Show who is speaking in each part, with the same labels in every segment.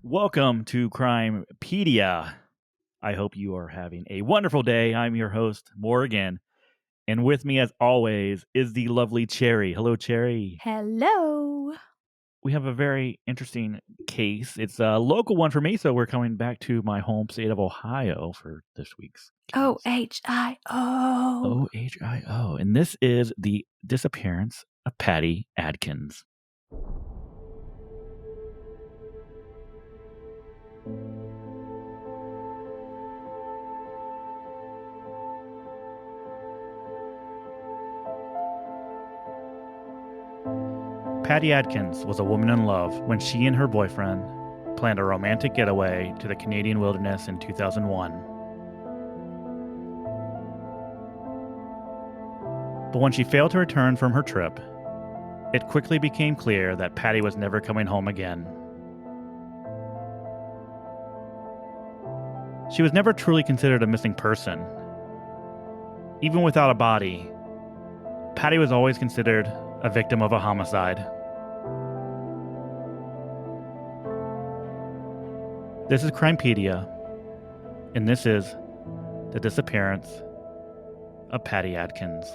Speaker 1: Welcome to Crimepedia. I hope you are having a wonderful day. I'm your host, Morgan. And with me, as always, is the lovely Cherry. Hello, Cherry.
Speaker 2: Hello.
Speaker 1: We have a very interesting case. It's a local one for me, so we're coming back to my home state of Ohio for this week's case.
Speaker 2: Ohio.
Speaker 1: Ohio. And this is the disappearance of Patti Adkins. Patti Adkins was a woman in love when she and her boyfriend planned a romantic getaway to the Canadian wilderness in 2001. But when she failed to return from her trip, it quickly became clear that Patti was never coming home again. She was never truly considered a missing person. Even without a body, Patti was always considered a victim of a homicide. This is Crimepedia, and this is the disappearance of Patti Adkins.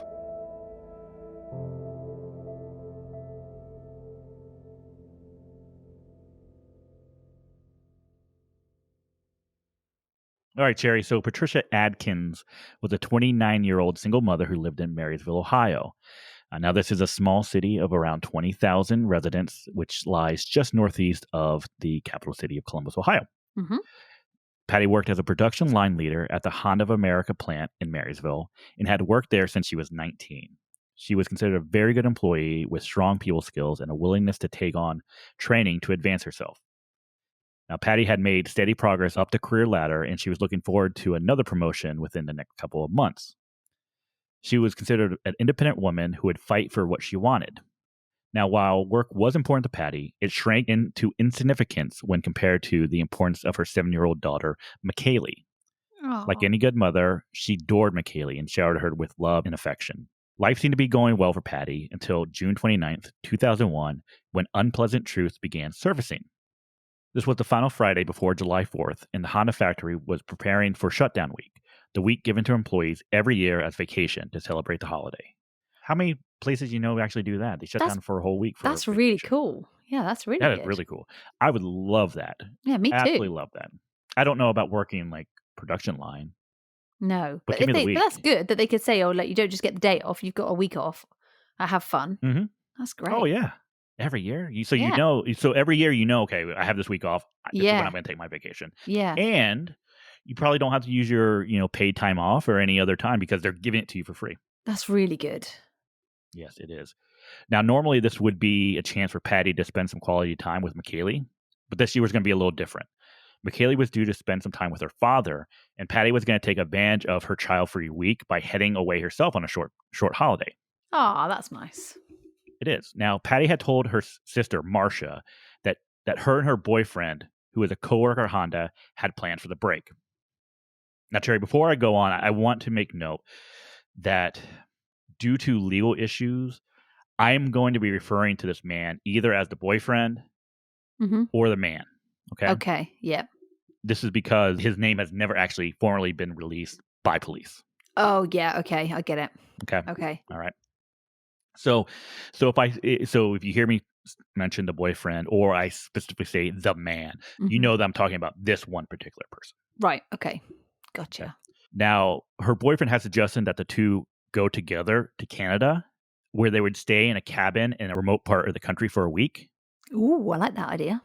Speaker 1: All right, Cherry. So Patricia Adkins was a 29-year-old single mother who lived in Marysville, Ohio. Now, this is a small city of around 20,000 residents, which lies just northeast of the capital city of Columbus, Ohio.
Speaker 2: Mm-hmm.
Speaker 1: Patti worked as a production line leader at the Honda of America plant in Marysville and had worked there since she was 19. She was considered a very good employee with strong people skills and a willingness to take on training to advance herself. Now, Patti had made steady progress up the career ladder, and she was looking forward to another promotion within the next couple of months. She was considered an independent woman who would fight for what she wanted. Now, while work was important to Patti, it shrank into insignificance when compared to the importance of her 7-year-old daughter, McKaylee. Like any good mother, she adored McKaylee and showered her with love and affection. Life seemed to be going well for Patti until June 29th, 2001, when unpleasant truths began surfacing. This was the final Friday before July 4th, and the Honda factory was preparing for shutdown week, the week given to employees every year as vacation to celebrate the holiday. How many places actually do that? They shut down for a whole week.
Speaker 2: That's really cool. Yeah, that's really good.
Speaker 1: That is really cool. I would love that.
Speaker 2: Yeah, me too.
Speaker 1: Absolutely love that. I don't know about working like production line.
Speaker 2: No,
Speaker 1: but
Speaker 2: that's good that they could say, you don't just get the day off, you've got a week off. I have fun.
Speaker 1: Mm-hmm.
Speaker 2: That's great.
Speaker 1: Oh, yeah. Every year. So every year, okay, I have this week off. This is when I'm going to take my vacation.
Speaker 2: Yeah.
Speaker 1: And you probably don't have to use your, paid time off or any other time because they're giving it to you for free.
Speaker 2: That's really good.
Speaker 1: Yes, it is. Now, normally this would be a chance for Patti to spend some quality time with McKaylee, but this year was going to be a little different. McKaylee was due to spend some time with her father, and Patti was going to take advantage of her child-free week by heading away herself on a short holiday.
Speaker 2: Oh, that's nice.
Speaker 1: It is. Now, Patti had told her sister, Marcia, that her and her boyfriend, who was a coworker at Honda, had planned for the break. Now, Terry, before I go on, I want to make note that due to legal issues, I am going to be referring to this man either as the boyfriend or the man. Okay?
Speaker 2: Okay, yeah.
Speaker 1: This is because his name has never actually formally been released by police.
Speaker 2: Oh, yeah, okay. I get it.
Speaker 1: Okay. All right. So if you hear me mention the boyfriend or I specifically say the man, you know that I'm talking about this one particular person.
Speaker 2: Right. Okay. Gotcha.
Speaker 1: Okay. Now, her boyfriend has suggested that the two go together to Canada, where they would stay in a cabin in a remote part of the country for a week.
Speaker 2: Ooh, I like that idea.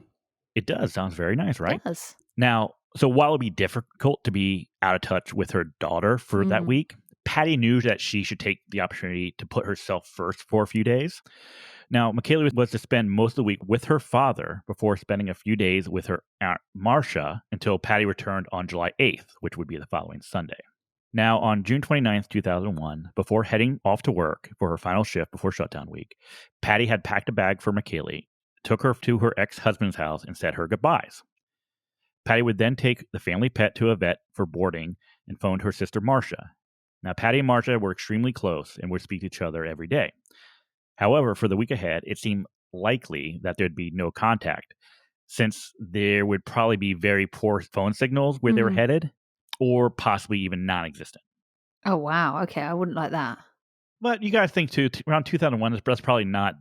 Speaker 1: It does. Sounds very nice, right?
Speaker 2: It does.
Speaker 1: Now, so while it would be difficult to be out of touch with her daughter for that week, Patti knew that she should take the opportunity to put herself first for a few days. Now, Michaela was to spend most of the week with her father before spending a few days with her aunt Marcia until Patti returned on July 8th, which would be the following Sunday. Now, on June 29th, 2001, before heading off to work for her final shift before shutdown week, Patti had packed a bag for Michaela, took her to her ex-husband's house, and said her goodbyes. Patti would then take the family pet to a vet for boarding and phoned her sister Marcia. Now, Patti and Marcia were extremely close and would speak to each other every day. However, for the week ahead, it seemed likely that there'd be no contact, since there would probably be very poor phone signals where they were headed, or possibly even non-existent.
Speaker 2: Oh, wow. Okay, I wouldn't like that.
Speaker 1: But you guys think, too, around 2001, that's probably not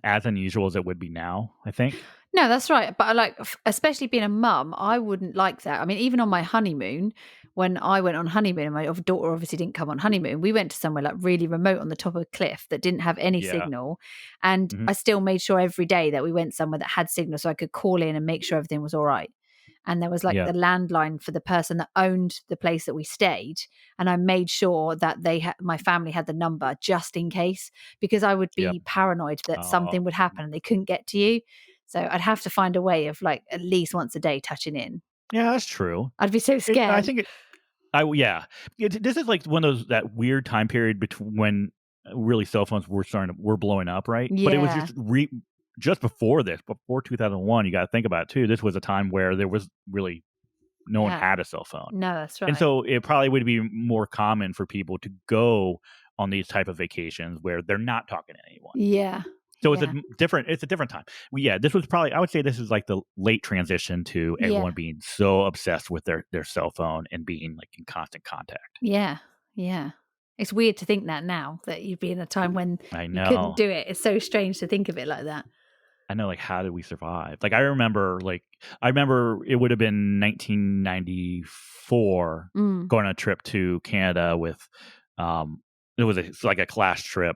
Speaker 1: as unusual as it would be now, I think.
Speaker 2: No, that's right. But especially being a mum, I wouldn't like that. I mean, even on my honeymoon, when I went on honeymoon, and my daughter obviously didn't come on honeymoon, we went to somewhere like really remote on the top of a cliff that didn't have any signal. And I still made sure every day that we went somewhere that had signal so I could call in and make sure everything was all right. And there was the landline for the person that owned the place that we stayed. And I made sure that my family had the number just in case, because I would be paranoid that something would happen and they couldn't get to you. So I'd have to find a way of at least once a day touching in.
Speaker 1: Yeah, that's true.
Speaker 2: I'd be so scared.
Speaker 1: I think this is like one of that weird time period between when really cell phones were blowing up, right?
Speaker 2: Yeah.
Speaker 1: But it was just before 2001. You got to think about it too. This was a time where there was really no one had a cell phone.
Speaker 2: No, that's right.
Speaker 1: And so it probably would be more common for people to go on these type of vacations where they're not talking to anyone.
Speaker 2: Yeah.
Speaker 1: So it's a different time. This was probably, I would say this is like the late transition to everyone being so obsessed with their cell phone and being like in constant contact.
Speaker 2: Yeah. Yeah. It's weird to think that now, that you'd be in a time when you couldn't do it. It's so strange to think of it like that.
Speaker 1: I know, like, how did we survive? Like, I remember it would have been 1994 going on a trip to Canada with, it was like a class trip,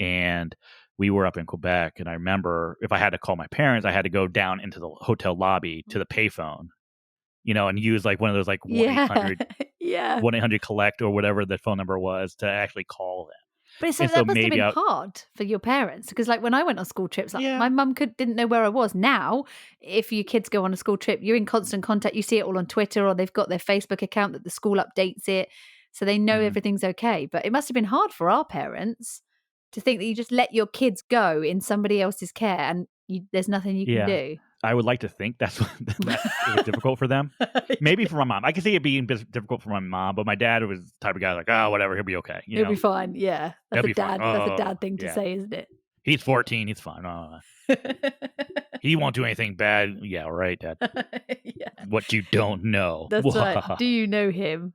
Speaker 1: and we were up in Quebec, and I remember if I had to call my parents, I had to go down into the hotel lobby to the payphone, and use like one of those like 1-800 collect or whatever the phone number was to actually call them.
Speaker 2: But that must have been hard for your parents, because when I went on school trips, my mum didn't know where I was. Now, if your kids go on a school trip, you're in constant contact. You see it all on Twitter, or they've got their Facebook account that the school updates it, so they know everything's okay. But it must have been hard for our parents to think that you just let your kids go in somebody else's care and there's nothing you can do.
Speaker 1: I would like to think that it was difficult for them. Maybe for my mom. I can see it being difficult for my mom, but my dad was the type of guy like, oh, whatever, he'll be okay.
Speaker 2: He'll be fine. Yeah. That's a dad thing to say, isn't it?
Speaker 1: He's 14. He's fine. He won't do anything bad. Yeah, right, Dad. What you don't know.
Speaker 2: That's right. Do you know him?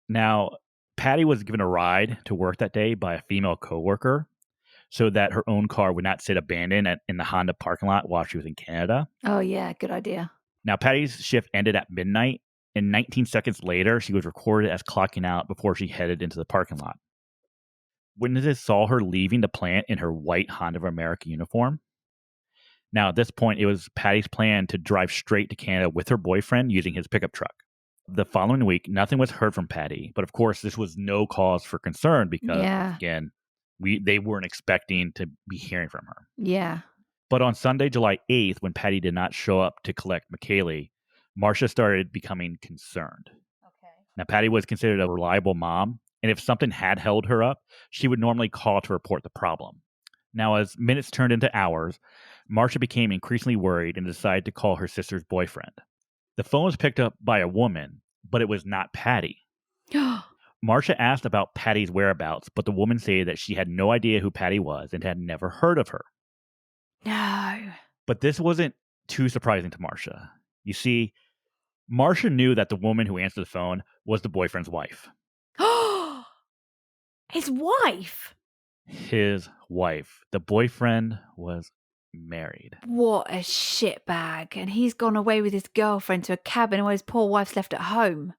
Speaker 1: Now, Patti was given a ride to work that day by a female coworker so that her own car would not sit abandoned in the Honda parking lot while she was in Canada.
Speaker 2: Oh, yeah. Good idea.
Speaker 1: Now, Patti's shift ended at midnight, and 19 seconds later, she was recorded as clocking out before she headed into the parking lot. Witnesses saw her leaving the plant in her white Honda of America uniform. Now, at this point, it was Patti's plan to drive straight to Canada with her boyfriend using his pickup truck. The following week, nothing was heard from Patti, but of course, this was no cause for concern because, again, they weren't expecting to be hearing from her.
Speaker 2: Yeah.
Speaker 1: But on Sunday, July 8th, when Patti did not show up to collect Michaela, Marcia started becoming concerned.
Speaker 2: Okay.
Speaker 1: Now, Patti was considered a reliable mom, and if something had held her up, she would normally call to report the problem. Now, as minutes turned into hours, Marcia became increasingly worried and decided to call her sister's boyfriend. The phone was picked up by a woman, but it was not Patti. Marcia asked about Patti's whereabouts, but the woman said that she had no idea who Patti was and had never heard of her.
Speaker 2: No.
Speaker 1: But this wasn't too surprising to Marcia. You see, Marcia knew that the woman who answered the phone was the boyfriend's wife.
Speaker 2: His wife?
Speaker 1: His wife. The boyfriend was married.
Speaker 2: What a shitbag. And he's gone away with his girlfriend to a cabin while his poor wife's left at home.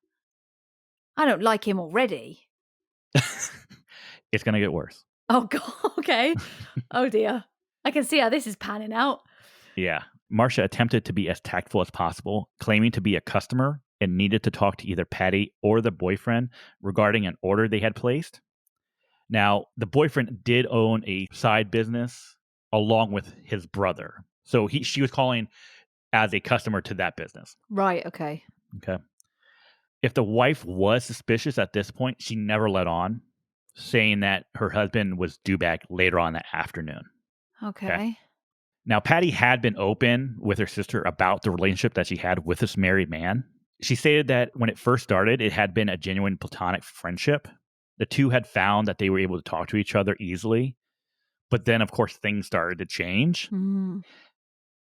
Speaker 2: I don't like him already.
Speaker 1: It's going to get worse.
Speaker 2: Oh, God. Okay. Oh, dear. I can see how this is panning out.
Speaker 1: Yeah. Marcia attempted to be as tactful as possible, claiming to be a customer and needed to talk to either Patti or the boyfriend regarding an order they had placed. Now, the boyfriend did own a side business along with his brother. So she was calling as a customer to that business.
Speaker 2: Right, okay.
Speaker 1: Okay. If the wife was suspicious at this point, she never let on, saying that her husband was due back later on that afternoon.
Speaker 2: Okay.
Speaker 1: Now, Patti had been open with her sister about the relationship that she had with this married man. She stated that when it first started, it had been a genuine platonic friendship. The two had found that they were able to talk to each other easily. But then, of course, things started to change.
Speaker 2: Mm.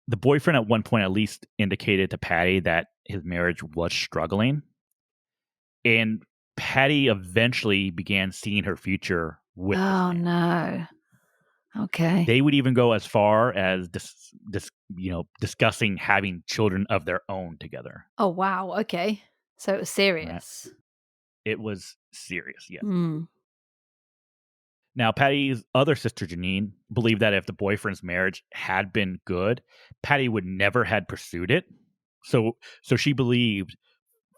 Speaker 1: The boyfriend at one point at least indicated to Patti that his marriage was struggling. And Patti eventually began seeing her future with this
Speaker 2: Oh,
Speaker 1: man.
Speaker 2: no. Okay.
Speaker 1: They would even go as far as discussing having children of their own together.
Speaker 2: Oh, wow. Okay. So it was
Speaker 1: Right?
Speaker 2: serious.
Speaker 1: It was serious, yes.
Speaker 2: Mm.
Speaker 1: Now, Patti's other sister, Janine, believed that if the boyfriend's marriage had been good, Patti would never had pursued it. So she believed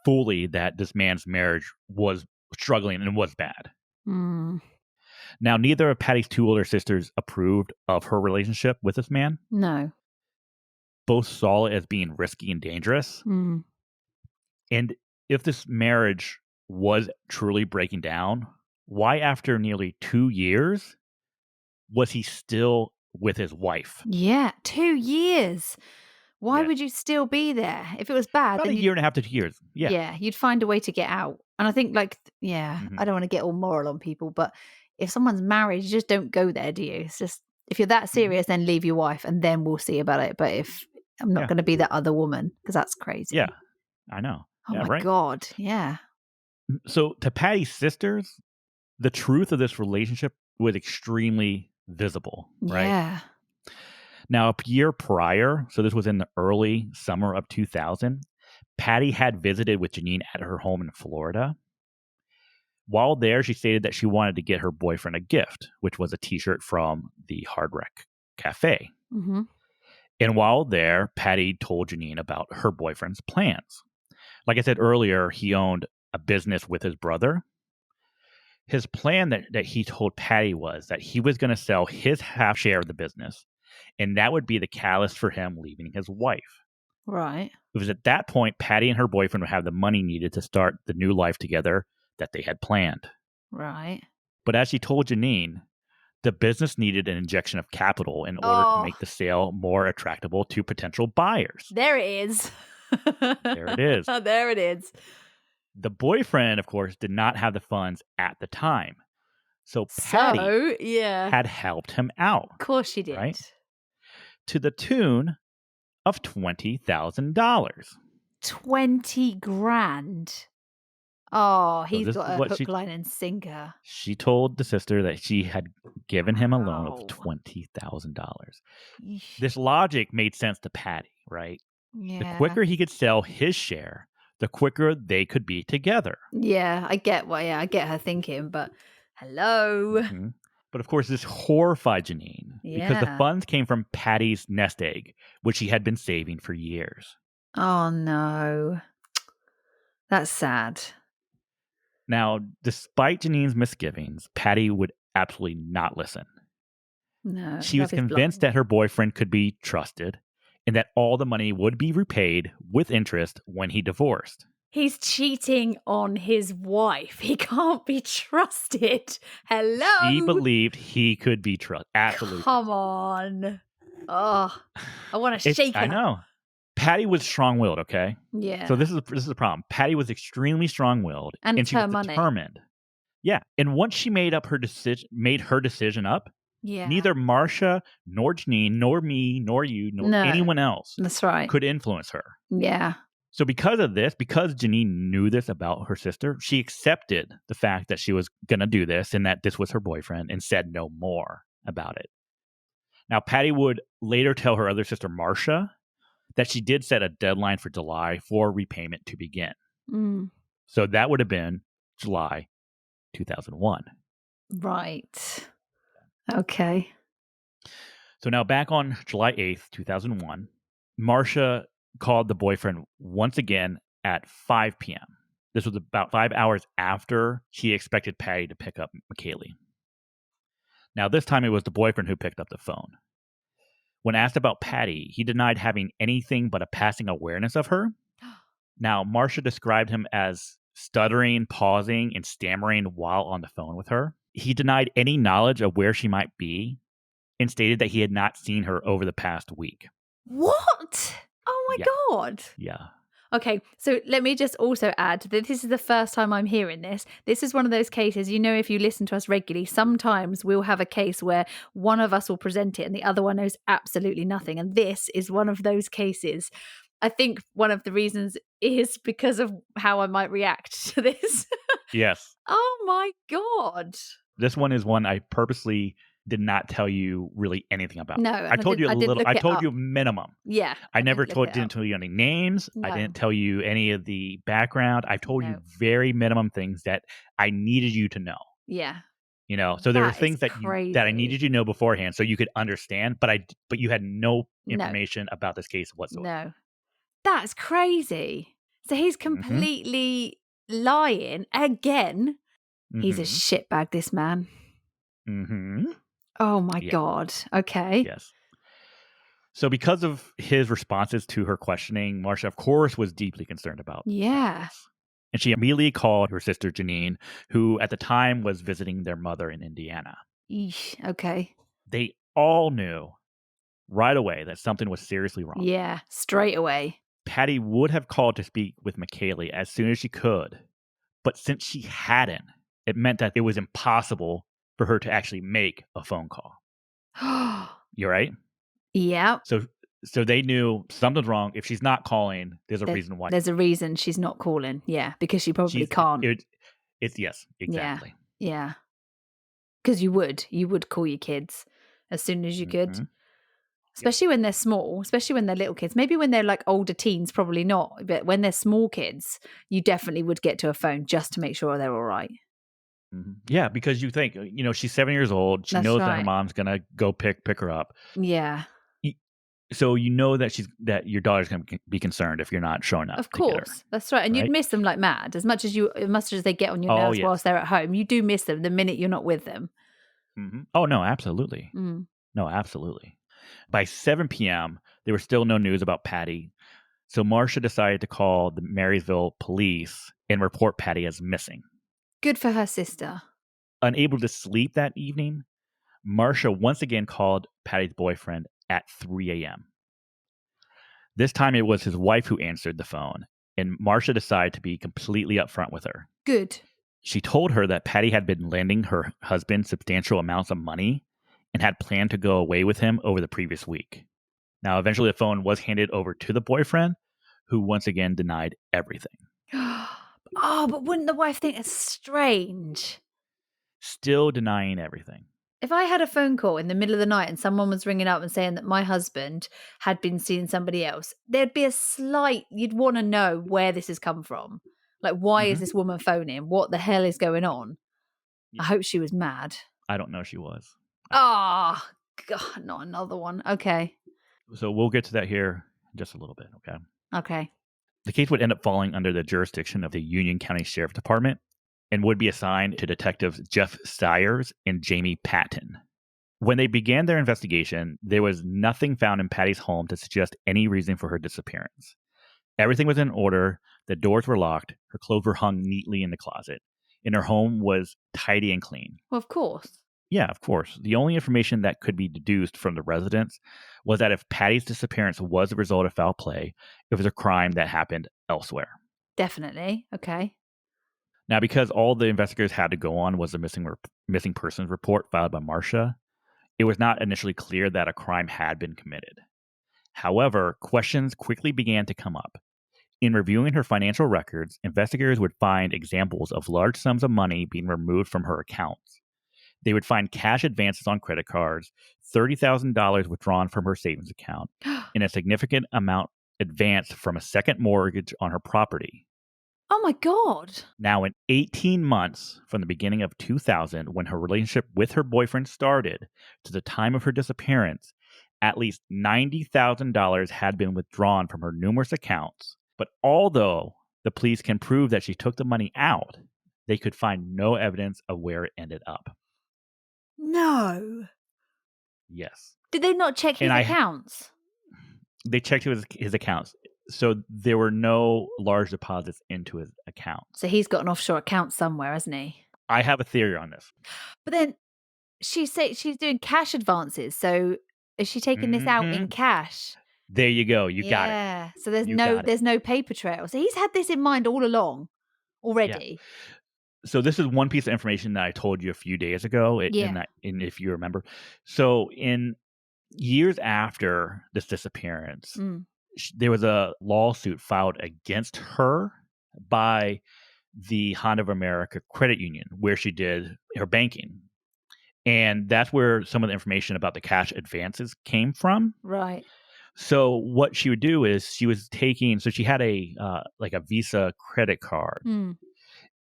Speaker 1: fully that this man's marriage was struggling and was bad.
Speaker 2: Mm.
Speaker 1: Now, neither of Patti's two older sisters approved of her relationship with this man.
Speaker 2: No.
Speaker 1: Both saw it as being risky and dangerous.
Speaker 2: Mm.
Speaker 1: And if this marriage was truly breaking down, why, after nearly 2 years, was he still with his wife?
Speaker 2: Yeah. 2 years. Why
Speaker 1: Yeah.
Speaker 2: would you still be there? If it was bad,
Speaker 1: About
Speaker 2: then
Speaker 1: a year and a half to 2 years. Yeah.
Speaker 2: yeah, you'd find a way to get out. And I think, like, I
Speaker 1: Mhm.
Speaker 2: don't want to get all moral on people, but if someone's married, you just don't go there, do you? It's just, if you're that
Speaker 1: Mhm.
Speaker 2: serious, then leave your wife and then we'll see about it. But if I'm not
Speaker 1: Yeah.
Speaker 2: going to be that other woman, because that's crazy.
Speaker 1: Yeah. I know.
Speaker 2: Oh
Speaker 1: Yeah,
Speaker 2: my
Speaker 1: right?
Speaker 2: God. Yeah.
Speaker 1: So to Patti's sisters, the truth of this relationship was extremely visible, right?
Speaker 2: Yeah.
Speaker 1: Now, a year prior, so this was in the early summer of 2000, Patti had visited with Janine at her home in Florida. While there, she stated that she wanted to get her boyfriend a gift, which was a t-shirt from the Hard Rock Cafe.
Speaker 2: Mm-hmm.
Speaker 1: And while there, Patti told Janine about her boyfriend's plans. Like I said earlier, he owned a business with his brother. His plan that he told Patti was that he was going to sell his half share of the business, and that would be the catalyst for him leaving his wife.
Speaker 2: Right.
Speaker 1: It was at that point Patti and her boyfriend would have the money needed to start the new life together that they had planned.
Speaker 2: Right.
Speaker 1: But as she told Janine, the business needed an injection of capital in order to
Speaker 2: Oh,
Speaker 1: make the sale more attractable to potential buyers.
Speaker 2: there it is.
Speaker 1: There it is.
Speaker 2: There it is.
Speaker 1: The boyfriend, of course, did not have the funds at the time. So Patti
Speaker 2: So, yeah.
Speaker 1: had helped him out,
Speaker 2: Of course she did.
Speaker 1: right? To the tune of $20,000.
Speaker 2: 20 grand. Oh,
Speaker 1: So
Speaker 2: he's
Speaker 1: this
Speaker 2: got
Speaker 1: is
Speaker 2: a
Speaker 1: what
Speaker 2: hook, line, and sinker.
Speaker 1: she told the sister that she had given him a loan of
Speaker 2: Wow.
Speaker 1: $20,000.
Speaker 2: Yeesh.
Speaker 1: This logic made sense to Patti, right? The
Speaker 2: Yeah.
Speaker 1: quicker he could sell his share, the quicker they could be together.
Speaker 2: Yeah, I get I get her thinking, but hello.
Speaker 1: Mhm. But of course, this horrified Janine because the
Speaker 2: Yeah.
Speaker 1: funds came from Patty's nest egg, which she had been saving for years.
Speaker 2: Oh no. That's sad.
Speaker 1: Now, despite Janine's misgivings, Patti would absolutely not listen.
Speaker 2: No.
Speaker 1: She was
Speaker 2: love is
Speaker 1: convinced
Speaker 2: blind.
Speaker 1: that her boyfriend could be trusted and that all the money would be repaid with interest when he divorced.
Speaker 2: He's cheating on his wife. He can't be trusted. Hello.
Speaker 1: She believed he could be trusted. Absolutely.
Speaker 2: Come on. Oh, I want to shake her.
Speaker 1: I know. Patti was strong-willed, okay?
Speaker 2: Yeah.
Speaker 1: So this is the problem. Patti was extremely strong-willed,
Speaker 2: And it's
Speaker 1: she was
Speaker 2: her money.
Speaker 1: determined. Yeah, and once she made her decision up,
Speaker 2: Yeah.
Speaker 1: neither Marcia nor Janine nor me nor you nor
Speaker 2: No.
Speaker 1: anyone else
Speaker 2: That's right.
Speaker 1: could influence her.
Speaker 2: Yeah.
Speaker 1: So because of this, because Janine knew this about her sister, she accepted the fact that she was going to do this and that this was her boyfriend and said no more about it. Now, Patti would later tell her other sister, Marcia, that she did set a deadline for July for repayment to begin.
Speaker 2: Mm.
Speaker 1: So that would have been July 2001.
Speaker 2: Right. Okay.
Speaker 1: So now back on July 8th, 2001, Marcia called the boyfriend once again at 5 p.m. This was about 5 hours after he expected Patti to pick up McKaylee. Now, this time it was the boyfriend who picked up the phone. When asked about Patti, he denied having anything but a passing awareness of her. Now, Marcia described him as stuttering, pausing, and stammering while on the phone with her. He denied any knowledge of where she might be and stated that he had not seen her over the past week.
Speaker 2: What? Oh my
Speaker 1: Yeah.
Speaker 2: God.
Speaker 1: Yeah.
Speaker 2: Okay, so let me just also add that this is the first time I'm hearing this. This is one of those cases, if you listen to us regularly, sometimes we'll have a case where one of us will present it and the other one knows absolutely nothing. And this is one of those cases. I think one of the reasons is because of how I might react to this.
Speaker 1: Yes.
Speaker 2: Oh my God.
Speaker 1: This one is one I purposely did not tell you really anything about.
Speaker 2: No,
Speaker 1: I told you a little. I told you minimum.
Speaker 2: Yeah.
Speaker 1: I never didn't tell you any names.
Speaker 2: No.
Speaker 1: I didn't tell you any of the background. I told you
Speaker 2: No.
Speaker 1: very minimum things that I needed you to know.
Speaker 2: Yeah.
Speaker 1: So there were
Speaker 2: That
Speaker 1: things
Speaker 2: is
Speaker 1: that I needed you to know beforehand so you could understand, but you had no
Speaker 2: No.
Speaker 1: information about this case whatsoever.
Speaker 2: No. That's crazy. So he's completely lying again. He's a shitbag, this man.
Speaker 1: Mm-hmm.
Speaker 2: Oh my God. Okay.
Speaker 1: Yes. So because of his responses to her questioning, Marcia, of course, was deeply concerned about this. And she immediately called her sister Janine, who at the time was visiting their mother in Indiana.
Speaker 2: Eesh, okay.
Speaker 1: They all knew right away that something was seriously wrong.
Speaker 2: Yeah, straight away.
Speaker 1: Patti would have called to speak with McKaylee as soon as she could, but since she hadn't, it meant that it was impossible for her to actually make a phone call. You're right?
Speaker 2: Yeah.
Speaker 1: So they knew something's wrong. If she's not calling, there's a reason why.
Speaker 2: There's a reason she's not calling. Yeah, because she probably can't.
Speaker 1: It's yes, exactly.
Speaker 2: Yeah. Because you would call your kids as soon as you could. Especially when they're small, especially when they're little kids. Maybe when they're like older teens, probably not. But when they're small kids, you definitely would get to a phone just to make sure they're all right.
Speaker 1: Yeah, because you think, she's 7 years old. She knows that her mom's going to go pick her up.
Speaker 2: Yeah.
Speaker 1: So that your daughter's going to be concerned if you're not showing up.
Speaker 2: Of course. That's right. And you'd miss them like mad. As much as they get on your nerves whilst they're at home, you do miss them the minute you're not with them.
Speaker 1: Mm-hmm. Oh, no, absolutely. No, absolutely. By 7 p.m., there was still no news about Patti. So Marcia decided to call the Marysville police and report Patti as missing.
Speaker 2: Good for her sister.
Speaker 1: Unable to sleep that evening, Marcia once again called Patti's boyfriend at 3 a.m. This time it was his wife who answered the phone, and Marcia decided to be completely upfront with her.
Speaker 2: Good.
Speaker 1: She told her that Patti had been lending her husband substantial amounts of money and had planned to go away with him over the previous week. Now, eventually the phone was handed over to the boyfriend, who once again denied everything.
Speaker 2: Oh, but wouldn't the wife think it's strange?
Speaker 1: Still denying everything.
Speaker 2: If I had a phone call in the middle of the night and someone was ringing up and saying that my husband had been seeing somebody else, there'd be you'd want to know where this has come from. Like, why is this woman phoning? What the hell is going on? Yeah. I hope she was mad.
Speaker 1: I don't know if she was.
Speaker 2: Oh, God, not another one. Okay.
Speaker 1: So we'll get to that here in just a little bit, okay?
Speaker 2: Okay.
Speaker 1: The case would end up falling under the jurisdiction of the Union County Sheriff Department and would be assigned to detectives Jeff Sayers and Jamie Patton. When they began their investigation, there was nothing found in Patti's home to suggest any reason for her disappearance. Everything was in order, the doors were locked, her clothes were hung neatly in the closet, and her home was tidy and clean.
Speaker 2: Well, of course.
Speaker 1: Yeah, of course. The only information that could be deduced from the residents was that if Patti's disappearance was a result of foul play, it was a crime that happened elsewhere.
Speaker 2: Definitely. Okay.
Speaker 1: Now, because all the investigators had to go on was the missing persons report filed by Marcia, it was not initially clear that a crime had been committed. However, questions quickly began to come up. In reviewing her financial records, investigators would find examples of large sums of money being removed from her accounts. They would find cash advances on credit cards, $30,000 withdrawn from her savings account, and a significant amount advanced from a second mortgage on her property.
Speaker 2: Oh my God.
Speaker 1: Now, in 18 months from the beginning of 2000, when her relationship with her boyfriend started, to the time of her disappearance, at least $90,000 had been withdrawn from her numerous accounts. But although the police can prove that she took the money out, they could find no evidence of where it ended up.
Speaker 2: No.
Speaker 1: Yes.
Speaker 2: Did they not check his
Speaker 1: And
Speaker 2: accounts?
Speaker 1: they checked his accounts. So there were no large deposits into his account.
Speaker 2: So he's got an offshore account somewhere, hasn't he?
Speaker 1: I have a theory on this.
Speaker 2: But then she's doing cash advances. So is she taking this out in cash?
Speaker 1: There you go. You got it.
Speaker 2: Yeah. So there's
Speaker 1: You got it.
Speaker 2: there's no paper trail. So he's had this in mind all along already.
Speaker 1: So this is one piece of information that I told you a few days ago. And if you remember, so in years after this disappearance, there was a lawsuit filed against her by the Honda of America Credit Union, where she did her banking. And that's where some of the information about the cash advances came from.
Speaker 2: Right.
Speaker 1: So what she would do is she had a Visa credit card.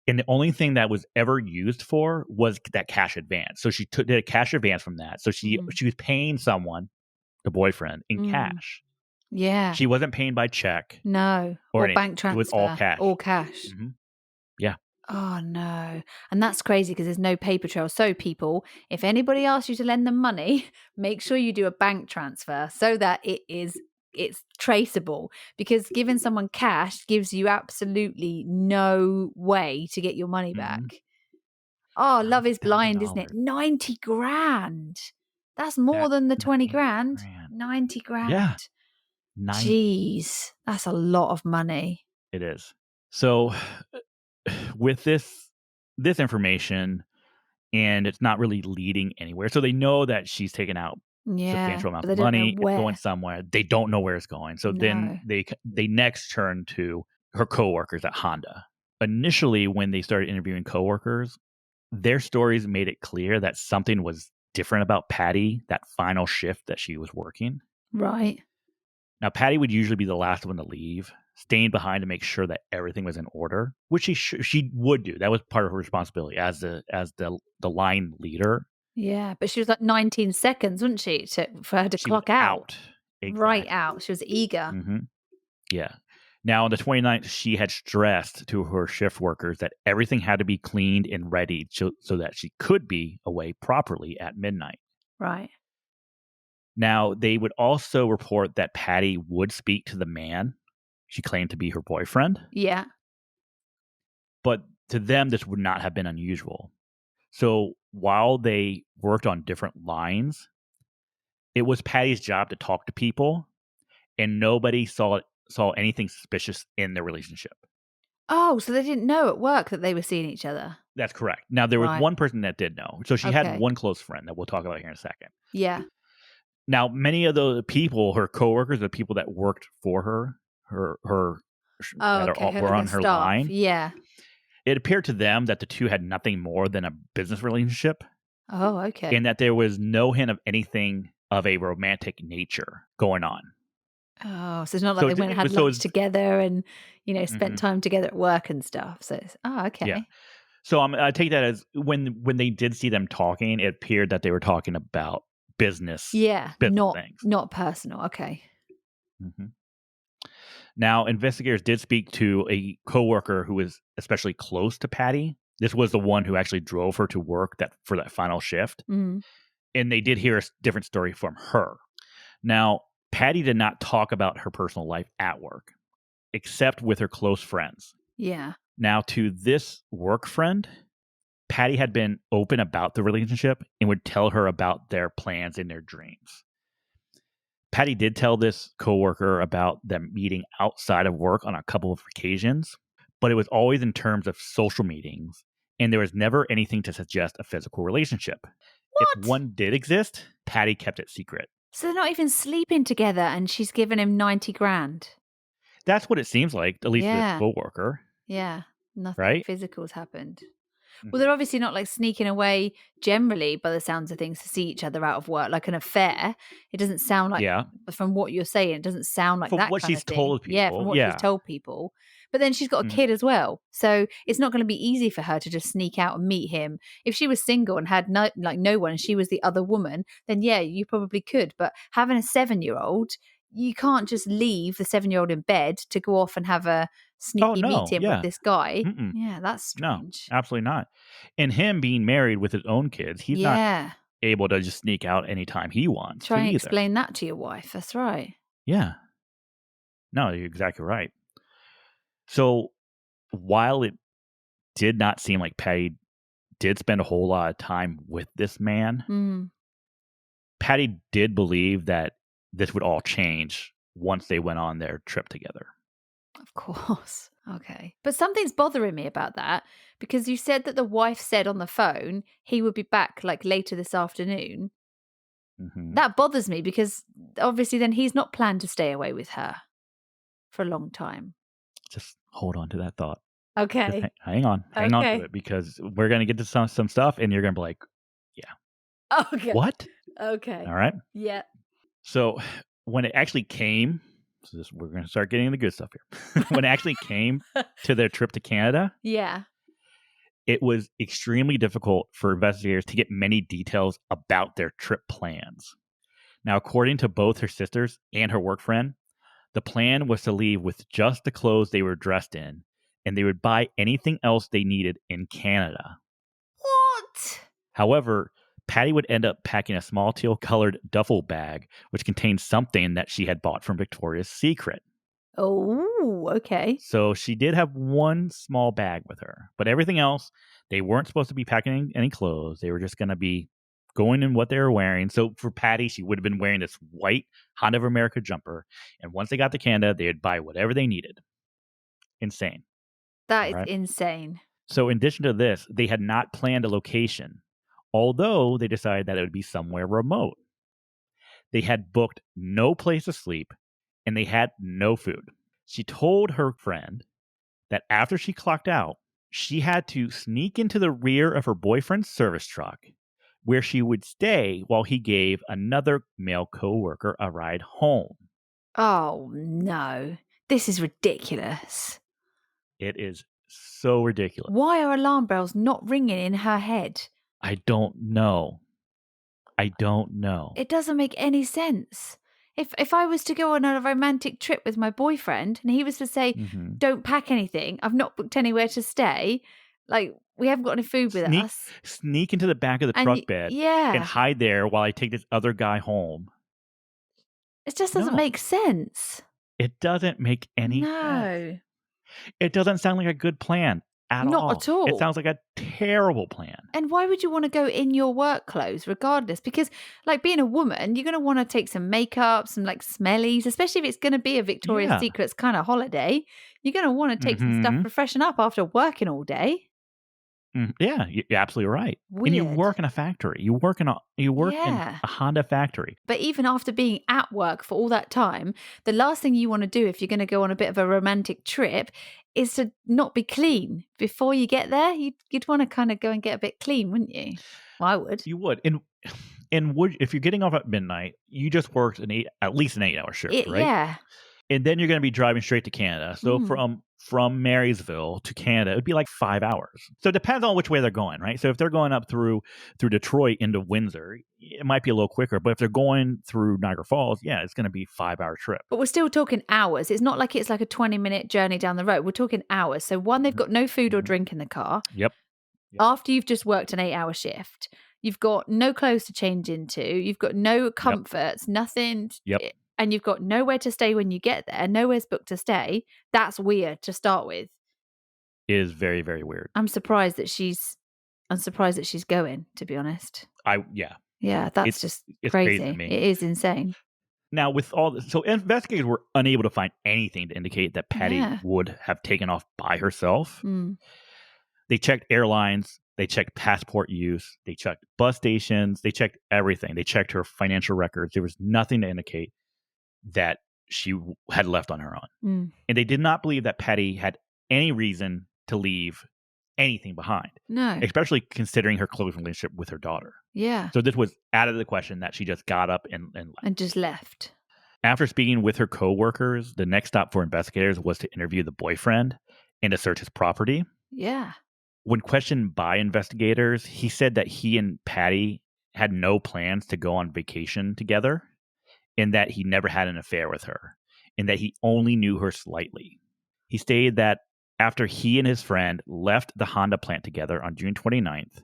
Speaker 1: And the only thing that was ever used for was that cash advance. So she did a cash advance from that. So she was paying someone, the boyfriend, in cash.
Speaker 2: Yeah.
Speaker 1: She wasn't paying by check.
Speaker 2: No. Or bank transfer.
Speaker 1: It was all cash.
Speaker 2: All cash.
Speaker 1: Mm-hmm. Yeah.
Speaker 2: Oh, no. And that's crazy because there's no paper trail. So people, if anybody asks you to lend them money, make sure you do a bank transfer so that it's traceable, because giving someone cash gives you absolutely no way to get your money back. Oh, Love is Blind, isn't it? 90 grand. That's more than the 20 grand. 90 grand.
Speaker 1: Yeah.
Speaker 2: Jeez, that's a lot of money.
Speaker 1: It is. So with this information, and it's not really leading anywhere. So they know that she's taken out substantial amount of money. It's going somewhere. They don't know where it's going. So then they next turn to her coworkers at Honda. Initially, when they started interviewing coworkers, their stories made it clear that something was different about Patti that final shift that she was working.
Speaker 2: Right.
Speaker 1: Now, Patti would usually be the last one to leave, staying behind to make sure that everything was in order, which she would do. That was part of her responsibility as the line leader.
Speaker 2: Yeah, but she was like 19 seconds, wasn't she, for her to clock out.
Speaker 1: Exactly.
Speaker 2: Right out. She was eager.
Speaker 1: Mm-hmm. Yeah. Now, on the 29th, she had stressed to her shift workers that everything had to be cleaned and ready so that she could be away properly at midnight.
Speaker 2: Right.
Speaker 1: Now, they would also report that Patti would speak to the man she claimed to be her boyfriend.
Speaker 2: Yeah.
Speaker 1: But to them, this would not have been unusual. So while they worked on different lines, it was Patti's job to talk to people, and nobody saw anything suspicious in their relationship.
Speaker 2: Oh, so they didn't know at work that they were seeing each other.
Speaker 1: That's correct. Now, there was one person that did know. So she had one close friend that we'll talk about here in a second.
Speaker 2: Yeah.
Speaker 1: Now, many of the people, her coworkers, the people that worked for her were on her line.
Speaker 2: Yeah.
Speaker 1: It appeared to them that the two had nothing more than a business relationship.
Speaker 2: Oh, okay.
Speaker 1: And that there was no hint of anything of a romantic nature going on.
Speaker 2: Oh, so it's not like they went and had lunch together and, spent time together at work and stuff. So it's, okay.
Speaker 1: Yeah. So I take that as when they did see them talking, it appeared that they were talking about business.
Speaker 2: Yeah,
Speaker 1: business things.
Speaker 2: Not personal. Okay.
Speaker 1: Mm-hmm. Now, investigators did speak to a coworker who was especially close to Patti. This was the one who actually drove her to work for that final shift.
Speaker 2: Mm-hmm.
Speaker 1: And they did hear a different story from her. Now, Patti did not talk about her personal life at work, except with her close friends.
Speaker 2: Yeah.
Speaker 1: Now, to this work friend, Patti had been open about the relationship and would tell her about their plans and their dreams. Patti did tell this coworker about them meeting outside of work on a couple of occasions, but it was always in terms of social meetings, and there was never anything to suggest a physical relationship.
Speaker 2: What?
Speaker 1: If one did exist, Patti kept it secret.
Speaker 2: So they're not even sleeping together, and she's given him 90 grand.
Speaker 1: That's what it seems like, at least this coworker.
Speaker 2: Yeah, nothing physical's happened. Well, they're obviously not like sneaking away generally by the sounds of things to see each other out of work, like an affair. It doesn't sound like, from what you're saying, it doesn't sound like
Speaker 1: from
Speaker 2: that
Speaker 1: what
Speaker 2: kind
Speaker 1: she's
Speaker 2: of thing.
Speaker 1: told people.
Speaker 2: Yeah, from what she's told people. But then she's got a kid as well. So it's not going to be easy for her to just sneak out and meet him. If she was single and had no one and she was the other woman, then yeah, you probably could. But having a 7-year-old, you can't just leave the 7-year-old in bed to go off and have a sneaky
Speaker 1: no.
Speaker 2: meeting with
Speaker 1: Yeah.
Speaker 2: this guy.
Speaker 1: Mm-mm.
Speaker 2: Yeah, that's
Speaker 1: No,
Speaker 2: strange.
Speaker 1: absolutely not. And him being married with his own kids, he's not
Speaker 2: Yeah.
Speaker 1: able to just sneak out anytime he wants
Speaker 2: Try
Speaker 1: to
Speaker 2: and
Speaker 1: either.
Speaker 2: explain that to your wife. That's right.
Speaker 1: Yeah. No, you're exactly right. So while it did not seem like Patty did spend a whole lot of time with this man,
Speaker 2: Mm,
Speaker 1: Patty did believe that this would all change once they went on their trip together.
Speaker 2: of course. Okay. But something's bothering me about that because you said that the wife said on the phone he would be back like later this afternoon.
Speaker 1: Mm-hmm.
Speaker 2: That bothers me because obviously then he's not planned to stay away with her for a long time.
Speaker 1: Just hold on to that thought. Just
Speaker 2: Okay.
Speaker 1: hang on to
Speaker 2: Okay.
Speaker 1: it, because we're gonna get to some stuff, and you're gonna be like,
Speaker 2: Okay.
Speaker 1: "What?"
Speaker 2: Okay.
Speaker 1: All right.
Speaker 2: Yeah.
Speaker 1: So when it actually came, we're gonna start getting the good stuff here. When it actually came to their trip to Canada,
Speaker 2: Yeah.
Speaker 1: it was extremely difficult for investigators to get many details about their trip plans. Now, according to both her sisters and her work friend, the plan was to leave with just the clothes they were dressed in, and they would buy anything else they needed in Canada.
Speaker 2: What?
Speaker 1: However, Patty would end up packing a small teal colored duffel bag, which contained something that she had bought from Victoria's Secret.
Speaker 2: Oh, okay.
Speaker 1: So she did have one small bag with her, but everything else, they weren't supposed to be packing any clothes. They were just going to be going in what they were wearing. So for Patty, she would have been wearing this white Honda of America jumper. And once they got to Canada, they would buy whatever they needed. Insane.
Speaker 2: That
Speaker 1: All
Speaker 2: is
Speaker 1: right.
Speaker 2: insane.
Speaker 1: So in addition to this, they had not planned a location, although they decided that it would be somewhere remote. They had booked no place to sleep, and they had no food. She told her friend that after she clocked out, she had to sneak into the rear of her boyfriend's service truck, where she would stay while he gave another male coworker a ride home.
Speaker 2: Oh, no. This is ridiculous.
Speaker 1: It is so ridiculous.
Speaker 2: Why are alarm bells not ringing in her head?
Speaker 1: I don't know.
Speaker 2: It doesn't make any sense. If I was to go on a romantic trip with my boyfriend and he was to say,
Speaker 1: Mm-hmm.
Speaker 2: "Don't pack anything. I've not booked anywhere to stay. Like we haven't got any food with us."
Speaker 1: Sneak into the back of the
Speaker 2: And
Speaker 1: truck bed and
Speaker 2: yeah,
Speaker 1: hide there while I take this other guy home.
Speaker 2: it just doesn't
Speaker 1: No,
Speaker 2: make sense.
Speaker 1: it doesn't make any sense.
Speaker 2: No,
Speaker 1: It doesn't sound like a good plan at
Speaker 2: not
Speaker 1: all.
Speaker 2: at all.
Speaker 1: It sounds like a terrible plan.
Speaker 2: And why would you want to go in your work clothes regardless? Because, like, being a woman, you're going to want to take some makeup, some like smellies, especially if it's going to be a Victoria's
Speaker 1: Yeah.
Speaker 2: Secrets kind of holiday. You're going to want to take some stuff
Speaker 1: Mhm.
Speaker 2: to freshen up after working all day.
Speaker 1: Yeah, you're absolutely right. And you
Speaker 2: Weird.
Speaker 1: work in a factory. You work in
Speaker 2: Yeah.
Speaker 1: a Honda factory.
Speaker 2: But even after being at work for all that time, the last thing you want to do if you're going to go on a bit of a romantic trip is to not be clean. Before you get there, you'd want to kind of go and get a bit clean, wouldn't you? Well, I would.
Speaker 1: You would. And would, if you're getting off at midnight, you just worked at least an 8-hour shift, right?
Speaker 2: Yeah.
Speaker 1: And then you're going to be driving straight to Canada. So from Marysville to Canada, it would be like 5 hours. So it depends on which way they're going, right? So if they're going up through Detroit into Windsor, it might be a little quicker. But if they're going through Niagara Falls, yeah, it's going to be a 5-hour trip.
Speaker 2: But we're still talking hours. It's not like it's like a 20-minute journey down the road. We're talking hours. So one, they've got no food or drink in the car.
Speaker 1: Yep.
Speaker 2: After you've just worked an 8-hour shift, you've got no clothes to change into. You've got no comforts, nothing.
Speaker 1: Yep.
Speaker 2: And you've got nowhere to stay when you get there. Nowhere's booked to stay. That's weird to start with.
Speaker 1: It is very, very weird.
Speaker 2: I'm surprised that she's going, to be honest. Yeah, that's just
Speaker 1: it's
Speaker 2: crazy.
Speaker 1: to me.
Speaker 2: It is insane.
Speaker 1: Now, with all this, so investigators were unable to find anything to indicate that Patty would have taken off by herself. They checked airlines, they checked passport use, they checked bus stations, they checked everything. They checked her financial records. There was nothing to indicate that she had left on her own. And they did not believe that Patty had any reason to leave anything behind.
Speaker 2: No.
Speaker 1: Especially considering her close relationship with her daughter.
Speaker 2: Yeah.
Speaker 1: So this was out of the question that she just got up and left.
Speaker 2: And just left.
Speaker 1: After speaking with her coworkers, the next stop for investigators was to interview the boyfriend and to search his property.
Speaker 2: Yeah.
Speaker 1: When questioned by investigators, he said that he and Patty had no plans to go on vacation together, and that he never had an affair with her, and that he only knew her slightly. He stated that after he and his friend left the Honda plant together on June 29th,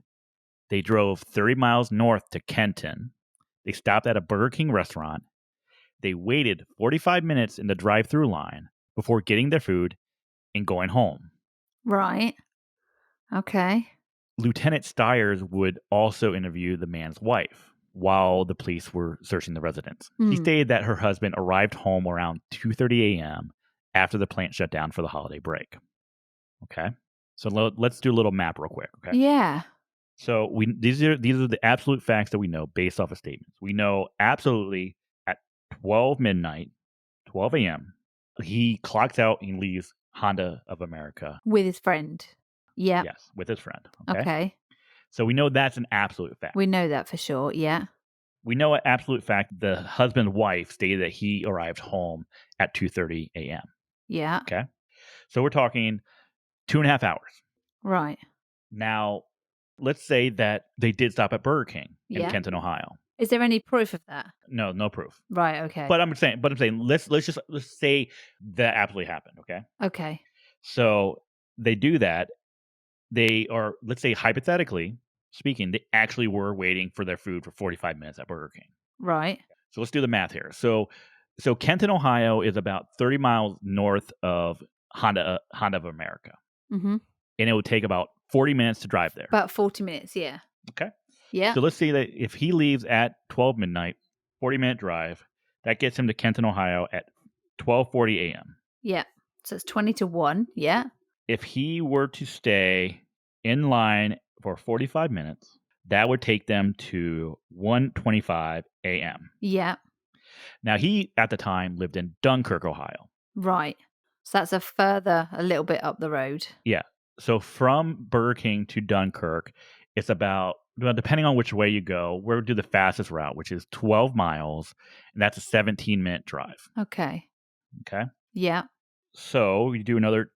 Speaker 1: they drove 30 miles north to Kenton. They stopped at a Burger King restaurant. They waited 45 minutes in the drive-thru line before getting their food and going home.
Speaker 2: Right. Okay.
Speaker 1: Lieutenant Stiers would also interview the man's wife while the police were searching the residence. She stated that her husband arrived home around 2:30 a.m. after the plant shut down for the holiday break. Okay. So let's do a little map real quick. Okay.
Speaker 2: Yeah.
Speaker 1: So these are the absolute facts that we know based off of statements. We know absolutely at 12 a.m., he clocks out and leaves Honda of America.
Speaker 2: With his friend. Yeah.
Speaker 1: Yes, with his friend.
Speaker 2: Okay.
Speaker 1: So we know that's an absolute fact.
Speaker 2: We know that for sure. Yeah.
Speaker 1: We know an absolute fact the husband and wife stated that he arrived home at 2:30 a.m.
Speaker 2: Yeah.
Speaker 1: Okay. So we're talking 2.5 hours.
Speaker 2: Right.
Speaker 1: Now, let's say that they did stop at Burger King in Kenton, Ohio.
Speaker 2: Is there any proof of that?
Speaker 1: No proof.
Speaker 2: Right. Okay.
Speaker 1: But I'm saying, let's say that absolutely happened. Okay.
Speaker 2: Okay.
Speaker 1: So they do that. They are, let's say, hypothetically speaking, they actually were waiting for their food for 45 minutes at Burger King.
Speaker 2: Right.
Speaker 1: So let's do the math here. So Kenton, Ohio is about 30 miles north of Honda of America.
Speaker 2: Mm-hmm.
Speaker 1: And it would take about 40 minutes to drive there.
Speaker 2: About 40 minutes, yeah.
Speaker 1: Okay.
Speaker 2: Yeah.
Speaker 1: So let's say that if he leaves at 12 midnight, 40-minute drive, that gets him to Kenton, Ohio at 12:40 a.m.
Speaker 2: Yeah. So it's 20 to 1. Yeah.
Speaker 1: If he were to stay in line for 45 minutes, that would take them to 1:25 a.m.
Speaker 2: Yeah.
Speaker 1: Now, he, at the time, lived in Dunkirk, Ohio.
Speaker 2: Right. So that's a little bit up the road.
Speaker 1: Yeah. So from Burger King to Dunkirk, it's about, well, depending on which way you go, we'll do the fastest route, which is 12 miles, and that's a 17-minute drive.
Speaker 2: Okay.
Speaker 1: Okay?
Speaker 2: Yeah.
Speaker 1: So you do another,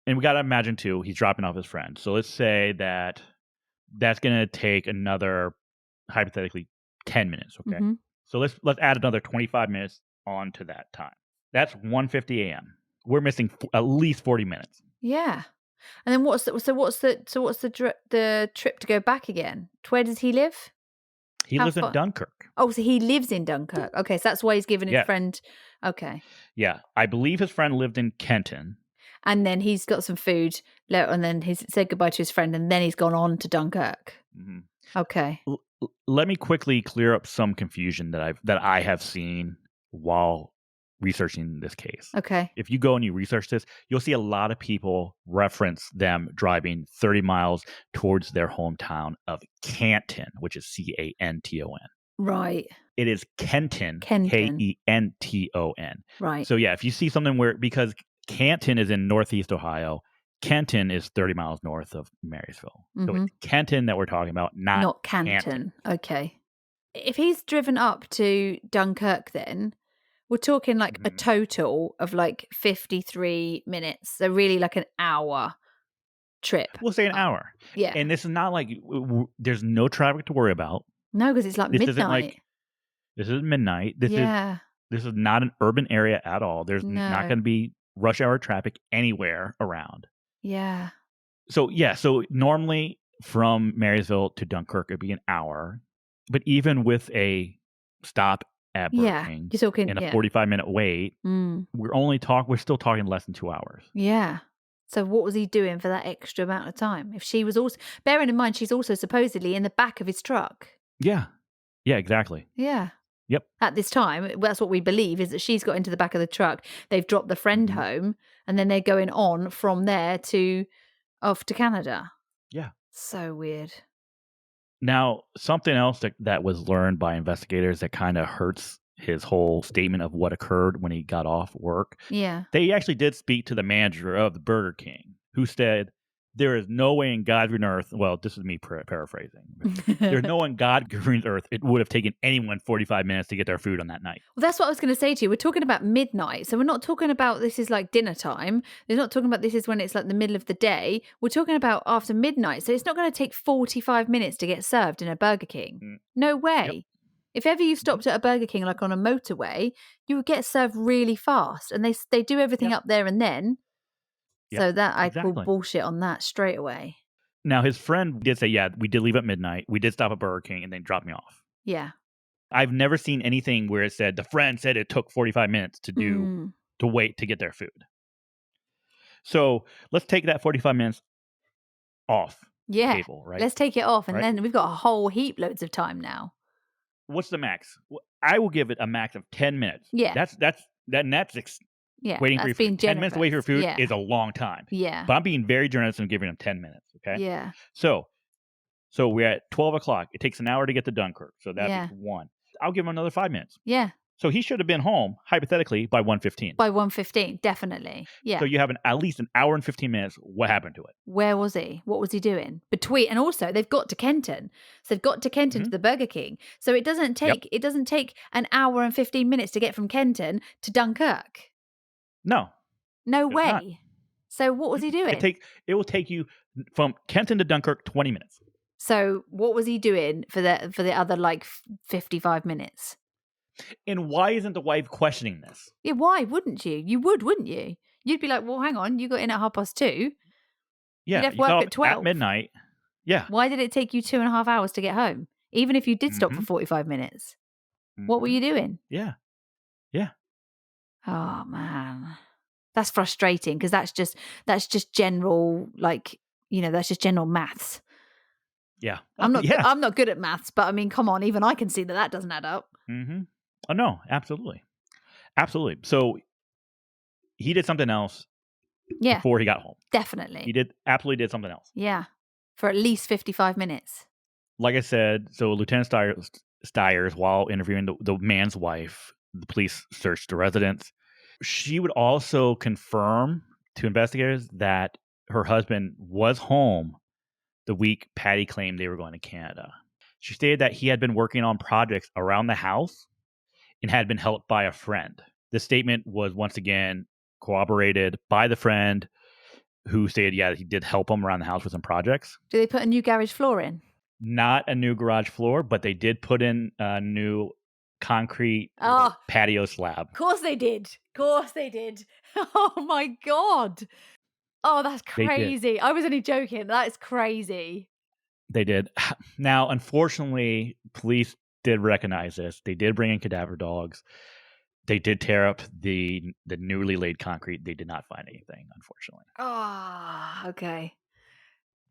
Speaker 1: and we got to imagine, too, he's dropping off his friend. So let's say that that's going to take another, hypothetically, 10 minutes, okay?
Speaker 2: Mm-hmm.
Speaker 1: So let's add another 25 minutes onto that time. That's 1:50 a.m. We're missing at least 40 minutes.
Speaker 2: Yeah. And then what's the trip to go back again? Where does he live?
Speaker 1: He lives in Dunkirk.
Speaker 2: Oh, so he lives in Dunkirk. Okay, so that's why he's given his friend. Okay.
Speaker 1: Yeah, I believe his friend lived in Kenton.
Speaker 2: And then he's got some food, and then he's said goodbye to his friend, and then he's gone on to Dunkirk.
Speaker 1: Mm-hmm.
Speaker 2: Okay.
Speaker 1: Let me quickly clear up some confusion that I have seen while researching this case.
Speaker 2: Okay.
Speaker 1: If you go and you research this, you'll see a lot of people reference them driving 30 miles towards their hometown of Canton, which is Canton.
Speaker 2: Right.
Speaker 1: It is Kenton. Kenton.
Speaker 2: Right.
Speaker 1: So yeah, if you see something because Canton is in Northeast Ohio, Kenton is 30 miles north of Marysville. Mm-hmm. So it's Kenton that we're talking about, not Canton.
Speaker 2: Okay. If he's driven up to Dunkirk, then we're talking like a total of like 53 minutes. So really like an hour trip.
Speaker 1: We'll say an hour.
Speaker 2: Yeah.
Speaker 1: And this is not like there's no traffic to worry about.
Speaker 2: No, because it's like midnight.
Speaker 1: This is midnight. This is not an urban area at all. There's not going to be rush hour traffic anywhere around.
Speaker 2: Yeah.
Speaker 1: So normally from Marysville to Dunkirk it'd be an hour, but even with a stop at Burger King and a 45-minute wait, we're still talking less than 2 hours.
Speaker 2: Yeah. So what was he doing for that extra amount of time? If she was also, bearing in mind she's also supposedly in the back of his truck.
Speaker 1: Yeah. Yeah, exactly.
Speaker 2: Yeah.
Speaker 1: Yep.
Speaker 2: At this time, that's what we believe, is that she's got into the back of the truck. They've dropped the friend home, and then they're going on from there off to Canada.
Speaker 1: Yeah.
Speaker 2: So weird.
Speaker 1: Now, something else that was learned by investigators that kind of hurts his whole statement of what occurred when he got off work.
Speaker 2: Yeah.
Speaker 1: They actually did speak to the manager of the Burger King, who said, there is no way in God's green earth, well, this is me paraphrasing. There's no way in God's green earth it would have taken anyone 45 minutes to get their food on that night.
Speaker 2: Well, that's what I was going to say to you. We're talking about midnight. So we're not talking about this is like dinner time. We're not talking about this is when it's like the middle of the day. We're talking about after midnight. So it's not going to take 45 minutes to get served in a Burger King. No way. Yep. If ever you stopped at a Burger King, like on a motorway, you would get served really fast. And they do everything up there and then. So that I call
Speaker 1: exactly.
Speaker 2: bullshit on that straight away.
Speaker 1: Now, his friend did say, yeah, we did leave at midnight. We did stop at Burger King and then dropped me off.
Speaker 2: Yeah.
Speaker 1: I've never seen anything where it said the friend said it took 45 minutes to wait to get their food. So let's take that 45 minutes off the
Speaker 2: Yeah.
Speaker 1: table, right?
Speaker 2: Let's take it off, and
Speaker 1: Right?
Speaker 2: then we've got a whole heap loads of time now.
Speaker 1: What's the max? I will give it a max of 10 minutes.
Speaker 2: Yeah.
Speaker 1: That's
Speaker 2: Yeah.
Speaker 1: waiting for
Speaker 2: That's
Speaker 1: your
Speaker 2: being
Speaker 1: food. 10 minutes to wait for your
Speaker 2: generous.
Speaker 1: food
Speaker 2: Yeah.
Speaker 1: is a long time.
Speaker 2: Yeah.
Speaker 1: But I'm being very generous and giving them 10 minutes, okay?
Speaker 2: Yeah.
Speaker 1: So we're at 12 o'clock. It takes an hour to get to Dunkirk, so that'd
Speaker 2: Yeah.
Speaker 1: be 1. I'll give him another 5 minutes.
Speaker 2: Yeah.
Speaker 1: So he should have been home, hypothetically, by 1:15.
Speaker 2: By 1:15, definitely. Yeah.
Speaker 1: So you have at least an hour and 15 minutes. What happened to it?
Speaker 2: Where was he? What was he doing? And also they've got to Kenton. So they've got to Kenton to the Burger King. So it doesn't take an hour and 15 minutes to get from Kenton to Dunkirk.
Speaker 1: No.
Speaker 2: No way.
Speaker 1: Not.
Speaker 2: So what was he doing?
Speaker 1: It will take you from Kenton to Dunkirk 20 minutes.
Speaker 2: So what was he doing for the other 55 minutes?
Speaker 1: And why isn't the wife questioning this?
Speaker 2: Yeah, why wouldn't you? You would, wouldn't you? You'd be like, well, hang on, you got in at 2:30.
Speaker 1: Yeah,
Speaker 2: you left work at 12.
Speaker 1: At midnight. Yeah.
Speaker 2: Why did it take you 2.5 hours to get home? Even if you did stop for 45 minutes. What were you doing?
Speaker 1: Yeah. Yeah.
Speaker 2: Oh, man. That's frustrating because that's just general, that's just general maths.
Speaker 1: Yeah.
Speaker 2: I'm not good at maths, but I mean, come on, even I can see that doesn't add up.
Speaker 1: Mm-hmm. Oh, no, absolutely. Absolutely. So he did something else before he got home.
Speaker 2: Definitely.
Speaker 1: He absolutely did something else.
Speaker 2: Yeah. For at least 55 minutes.
Speaker 1: Like I said, so Lieutenant Stiers, while interviewing the man's wife, the police searched the residence. She would also confirm to investigators that her husband was home the week Patti claimed they were going to Canada. She stated that he had been working on projects around the house and had been helped by a friend. This statement was once again corroborated by the friend who stated, yeah, he did help him around the house with some projects.
Speaker 2: Did they put a new garage floor in?
Speaker 1: Not a new garage floor, but they did put in a new concrete patio slab.
Speaker 2: Of course they did. Oh, my God. Oh, that's crazy. I was only joking. That is crazy.
Speaker 1: They did. Now, unfortunately, police did recognize this. They did bring in cadaver dogs. They did tear up the newly laid concrete. They did not find anything, unfortunately.
Speaker 2: Oh, okay.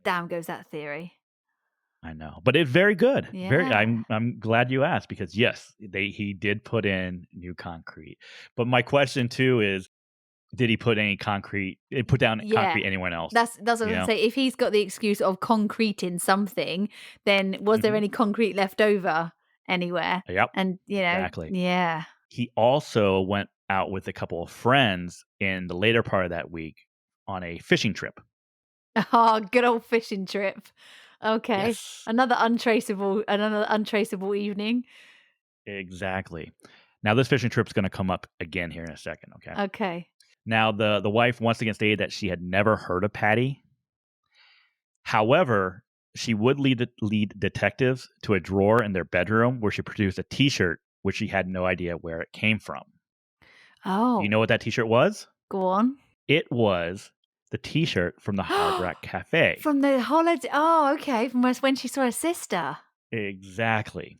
Speaker 2: Damn goes that theory.
Speaker 1: I know, but it's very good.
Speaker 2: Yeah.
Speaker 1: I'm glad you asked because yes, he did put in new concrete. But my question too is, did he put down concrete anywhere else?
Speaker 2: That's what I was going to say. If he's got the excuse of concrete in something, then was there any concrete left over anywhere?
Speaker 1: Yep.
Speaker 2: And
Speaker 1: exactly.
Speaker 2: Yeah.
Speaker 1: He also went out with a couple of friends in the later part of that week on a fishing trip.
Speaker 2: Oh, good old fishing trip. Okay.
Speaker 1: Yes.
Speaker 2: Another untraceable evening.
Speaker 1: Exactly. Now this fishing trip's going to come up again here in a second, okay?
Speaker 2: Okay.
Speaker 1: Now the wife once again stated that she had never heard of Patti. However, she would lead detectives to a drawer in their bedroom where she produced a T-shirt which she had no idea where it came from.
Speaker 2: Oh.
Speaker 1: You know what that T-shirt was?
Speaker 2: Go on.
Speaker 1: It was the T-shirt from the Hard Rock Cafe.
Speaker 2: From the holiday. Oh, okay. From when she saw her sister.
Speaker 1: Exactly.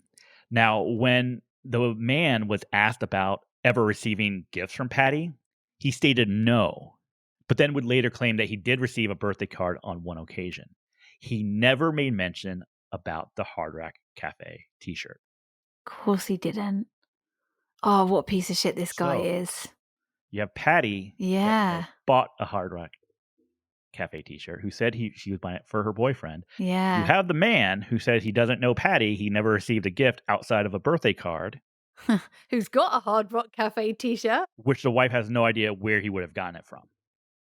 Speaker 1: Now, when the man was asked about ever receiving gifts from Patti, he stated no, but then would later claim that he did receive a birthday card on one occasion. He never made mention about the Hard Rock Cafe T-shirt.
Speaker 2: Of course he didn't. Oh, what a piece of shit this guy is.
Speaker 1: You have Patti that bought a Hard Rock Cafe T-shirt who said she was buying it for her boyfriend.
Speaker 2: Yeah.
Speaker 1: You have the man who said he doesn't know Patti. He never received a gift outside of a birthday card.
Speaker 2: Who's got a Hard Rock Cafe T-shirt.
Speaker 1: Which the wife has no idea where he would have gotten it from.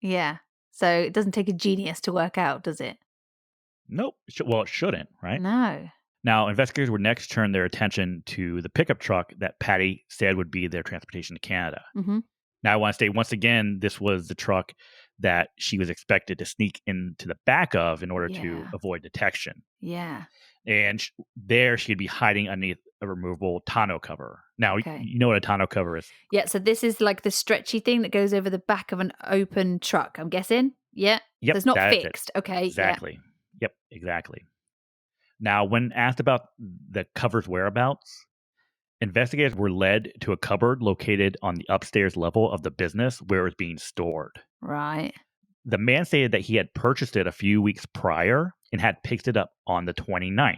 Speaker 2: Yeah. So it doesn't take a genius to work out, does it?
Speaker 1: Nope. Well, it shouldn't, right?
Speaker 2: No.
Speaker 1: Now, investigators would next turn their attention to the pickup truck that Patti said would be their transportation to Canada.
Speaker 2: Mm-hmm.
Speaker 1: Now, I want to state once again, this was the truck that she was expected to sneak into the back of in order to avoid detection.
Speaker 2: Yeah.
Speaker 1: And there she'd be hiding underneath a removable tonneau cover. Now, you know what a tonneau cover is?
Speaker 2: Yeah, so this is like the stretchy thing that goes over the back of an open truck, I'm guessing? Yeah.
Speaker 1: Yep,
Speaker 2: So it's not
Speaker 1: that's it.
Speaker 2: fixed. Okay.
Speaker 1: Exactly. Yep, exactly. Now, when asked about the cover's whereabouts, investigators were led to a cupboard located on the upstairs level of the business where it was being stored.
Speaker 2: Yeah. Right.
Speaker 1: The man stated that he had purchased it a few weeks prior and had picked it up on the 29th,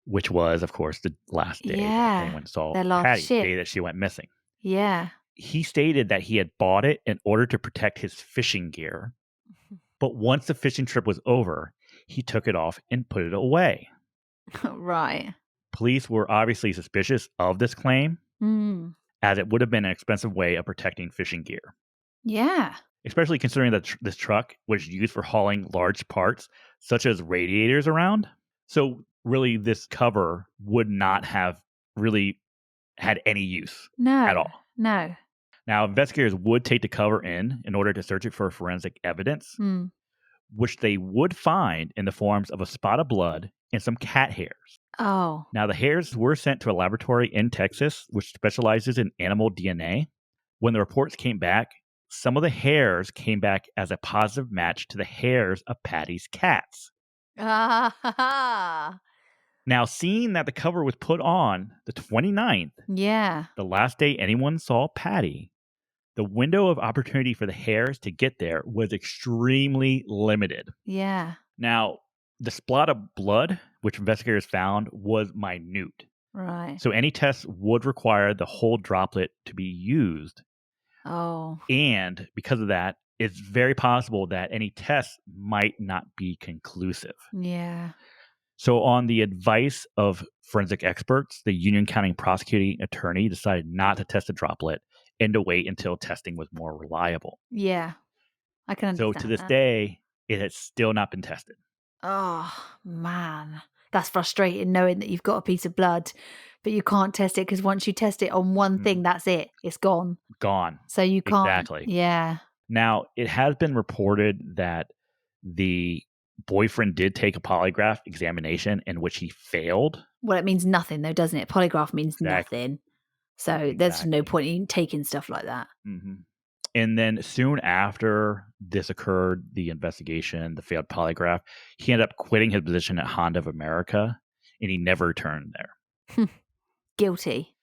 Speaker 1: which was, of course, the last day that
Speaker 2: Yeah.
Speaker 1: anyone saw
Speaker 2: Their last
Speaker 1: Patty, the
Speaker 2: ship.
Speaker 1: day that she went missing.
Speaker 2: Yeah.
Speaker 1: He stated that he had bought it in order to protect his fishing gear, but once the fishing trip was over, he took it off and put it away.
Speaker 2: Right.
Speaker 1: Police were obviously suspicious of this claim,
Speaker 2: Mm.
Speaker 1: as it would have been an expensive way of protecting fishing gear,
Speaker 2: Yeah.
Speaker 1: especially considering that this truck was used for hauling large parts, such as radiators, around. So, really, this cover would not have really had any use at
Speaker 2: No.
Speaker 1: all.
Speaker 2: No.
Speaker 1: Now, investigators would take the cover in order to search it for forensic evidence,
Speaker 2: Mm.
Speaker 1: which they would find in the forms of a spot of blood and some cat hairs.
Speaker 2: Oh.
Speaker 1: Now, the hairs were sent to a laboratory in Texas, which specializes in animal DNA. When the reports came back, some of the hairs came back as a positive match to the hairs of Patty's cats.
Speaker 2: Ah.
Speaker 1: Now, seeing that the cover was put on the 29th,
Speaker 2: Yeah.
Speaker 1: the last day anyone saw Patty, the window of opportunity for the hairs to get there was extremely limited.
Speaker 2: Yeah.
Speaker 1: Now, the spot of blood, which investigators found, was minute.
Speaker 2: Right.
Speaker 1: So any test would require the whole droplet to be used.
Speaker 2: Oh.
Speaker 1: And because of that, it's very possible that any test might not be conclusive.
Speaker 2: Yeah.
Speaker 1: So, on the advice of forensic experts, the Union County prosecuting attorney decided not to test the droplet and to wait until testing was more reliable.
Speaker 2: Yeah. I can
Speaker 1: So,
Speaker 2: understand
Speaker 1: to this
Speaker 2: that.
Speaker 1: day, it has still not been tested.
Speaker 2: Oh, man. That's frustrating knowing that you've got a piece of blood, but you can't test it because once you test it on one thing, that's it. It's gone.
Speaker 1: Gone.
Speaker 2: So you can't.
Speaker 1: Exactly.
Speaker 2: Yeah.
Speaker 1: Now, it has been reported that the boyfriend did take a polygraph examination in which he failed.
Speaker 2: Well, it means nothing, though, doesn't it? Polygraph means
Speaker 1: Exactly.
Speaker 2: nothing. So there's no
Speaker 1: Exactly.
Speaker 2: point in taking stuff like that.
Speaker 1: Mm-hmm. And then soon after this occurred, the investigation, the failed polygraph, he ended up quitting his position at Honda of America, and he never returned there.
Speaker 2: Guilty.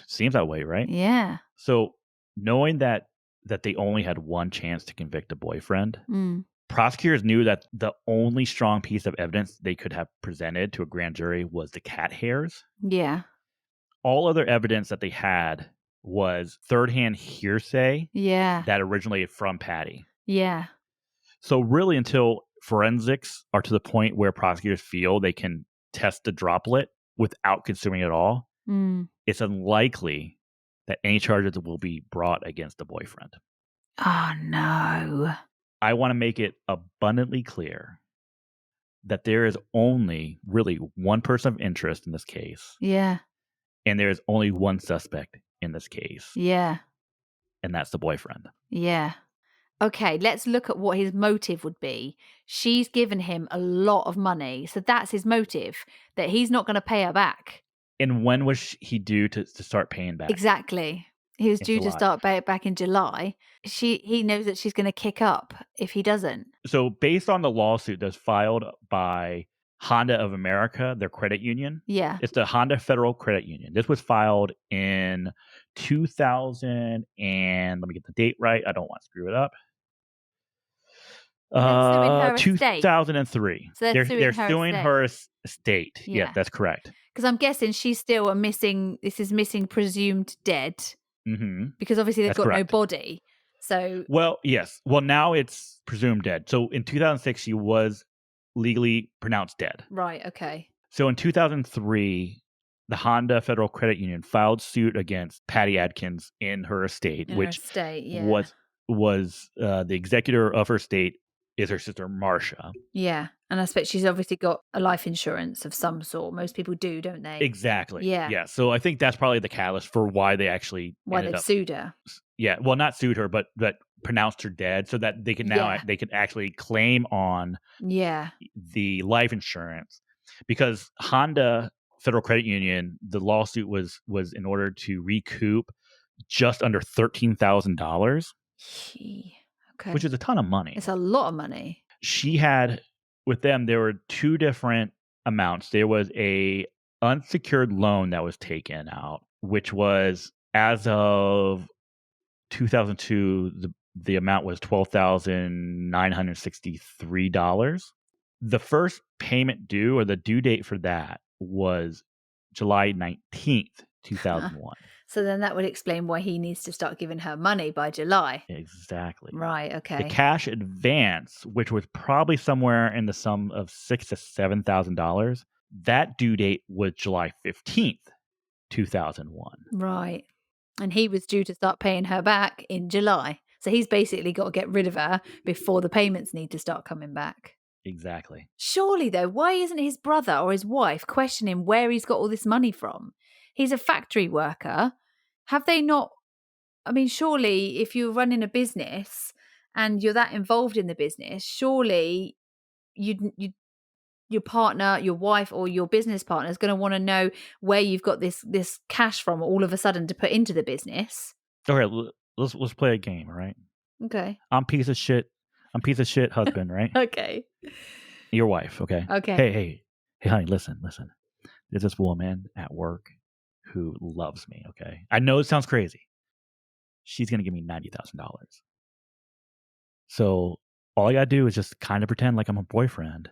Speaker 1: Seems that way, right?
Speaker 2: Yeah.
Speaker 1: So, knowing that they only had one chance to convict a boyfriend,
Speaker 2: Mm.
Speaker 1: prosecutors knew that the only strong piece of evidence they could have presented to a grand jury was the cat hairs.
Speaker 2: Yeah.
Speaker 1: All other evidence that they had was third-hand hearsay
Speaker 2: Yeah.
Speaker 1: that originated from Patty.
Speaker 2: Yeah.
Speaker 1: So really, until forensics are to the point where prosecutors feel they can test the droplet without consuming it at all, it's unlikely that any charges will be brought against the boyfriend.
Speaker 2: Oh, no.
Speaker 1: I want to make it abundantly clear that there is only really one person of interest in this case,
Speaker 2: Yeah.
Speaker 1: and there is only one suspect in this case,
Speaker 2: Yeah.
Speaker 1: and that's the boyfriend.
Speaker 2: Yeah. Okay, let's look at what his motive would be. She's given him a lot of money, so that's his motive, that he's not going to pay her back.
Speaker 1: And when was he due to start paying back?
Speaker 2: Exactly. He was
Speaker 1: In
Speaker 2: due to
Speaker 1: July.
Speaker 2: start back in July. He knows that she's going to kick up if he doesn't.
Speaker 1: So based on the lawsuit that's filed by Honda of America, their credit union.
Speaker 2: Yeah.
Speaker 1: It's the Honda Federal Credit Union. This was filed in 2000 and let me get the date right. I don't want to screw it up.
Speaker 2: They're suing her estate.
Speaker 1: 2003.
Speaker 2: So
Speaker 1: they're suing her estate.
Speaker 2: Yeah.
Speaker 1: Yeah, that's correct.
Speaker 2: Because I'm guessing she's still missing presumed dead.
Speaker 1: Mm-hmm.
Speaker 2: Because obviously they've
Speaker 1: That's
Speaker 2: got
Speaker 1: correct.
Speaker 2: no body. So
Speaker 1: well, yes. Well, now it's presumed dead. So in 2006, she was legally pronounced dead.
Speaker 2: Right. Okay.
Speaker 1: So in 2003, the Honda Federal Credit Union filed suit against Patti Adkins in her estate, which was the executor of her estate is her sister Marcia.
Speaker 2: Yeah, and I expect she's obviously got a life insurance of some sort. Most people do, don't they?
Speaker 1: Exactly.
Speaker 2: Yeah.
Speaker 1: Yeah. So I think that's probably the catalyst for why they actually
Speaker 2: sued her.
Speaker 1: Yeah. Well, not sued her, but pronounced her dead, so that they can now they can actually claim on the life insurance, because Honda Federal Credit Union, the lawsuit was in order to recoup just under $13,000.
Speaker 2: Okay.
Speaker 1: which is a ton of money.
Speaker 2: It's a lot of money.
Speaker 1: She had, with them, there were two different amounts. There was a unsecured loan that was taken out, which was, as of 2002, the amount was $12,963. The first payment due, or the due date for that, was July 19th, 2001.
Speaker 2: So then that would explain why he needs to start giving her money by July.
Speaker 1: Exactly.
Speaker 2: Right,
Speaker 1: The
Speaker 2: okay.
Speaker 1: cash advance, which was probably somewhere in the sum of $6,000 to $7,000, that due date was July 15th, 2001.
Speaker 2: Right. And he was due to start paying her back in July. So he's basically got to get rid of her before the payments need to start coming back.
Speaker 1: Exactly.
Speaker 2: Surely, though, why isn't his brother or his wife questioning where he's got all this money from? He's a factory worker. Have they not? I mean, surely if you're running a business and you're that involved in the business, surely your partner, your wife, or your business partner is going to want to know where you've got this cash from all of a sudden to put into the business.
Speaker 1: All right, let's play a game, all right?
Speaker 2: Okay.
Speaker 1: I'm piece of shit husband, right?
Speaker 2: Okay.
Speaker 1: Your wife, okay?
Speaker 2: Okay.
Speaker 1: Hey, honey, listen. There's this woman at work who loves me, okay? I know it sounds crazy. She's going to give me $90,000. So all I got to do is just kind of pretend like I'm a boyfriend,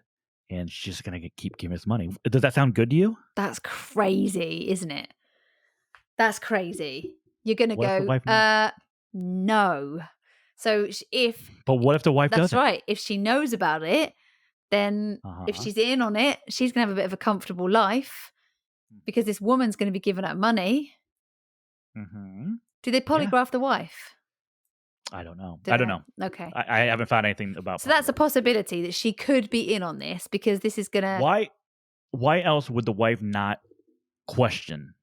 Speaker 1: and she's just going to keep giving us money. Does that sound good to you?
Speaker 2: That's crazy, isn't it? That's crazy. You're going to
Speaker 1: What if the
Speaker 2: go,
Speaker 1: wife knows?
Speaker 2: no. So
Speaker 1: But what if the wife
Speaker 2: that's
Speaker 1: doesn't?
Speaker 2: right. If she knows about it, then if she's in on it, she's going to have a bit of a comfortable life because this woman's going to be giving her money.
Speaker 1: Mm-hmm.
Speaker 2: Do they polygraph the wife?
Speaker 1: I don't know.
Speaker 2: I
Speaker 1: don't know.
Speaker 2: Okay.
Speaker 1: I haven't found anything about.
Speaker 2: So that's a possibility that she could be in on this because this is going to.
Speaker 1: Why else would the wife not question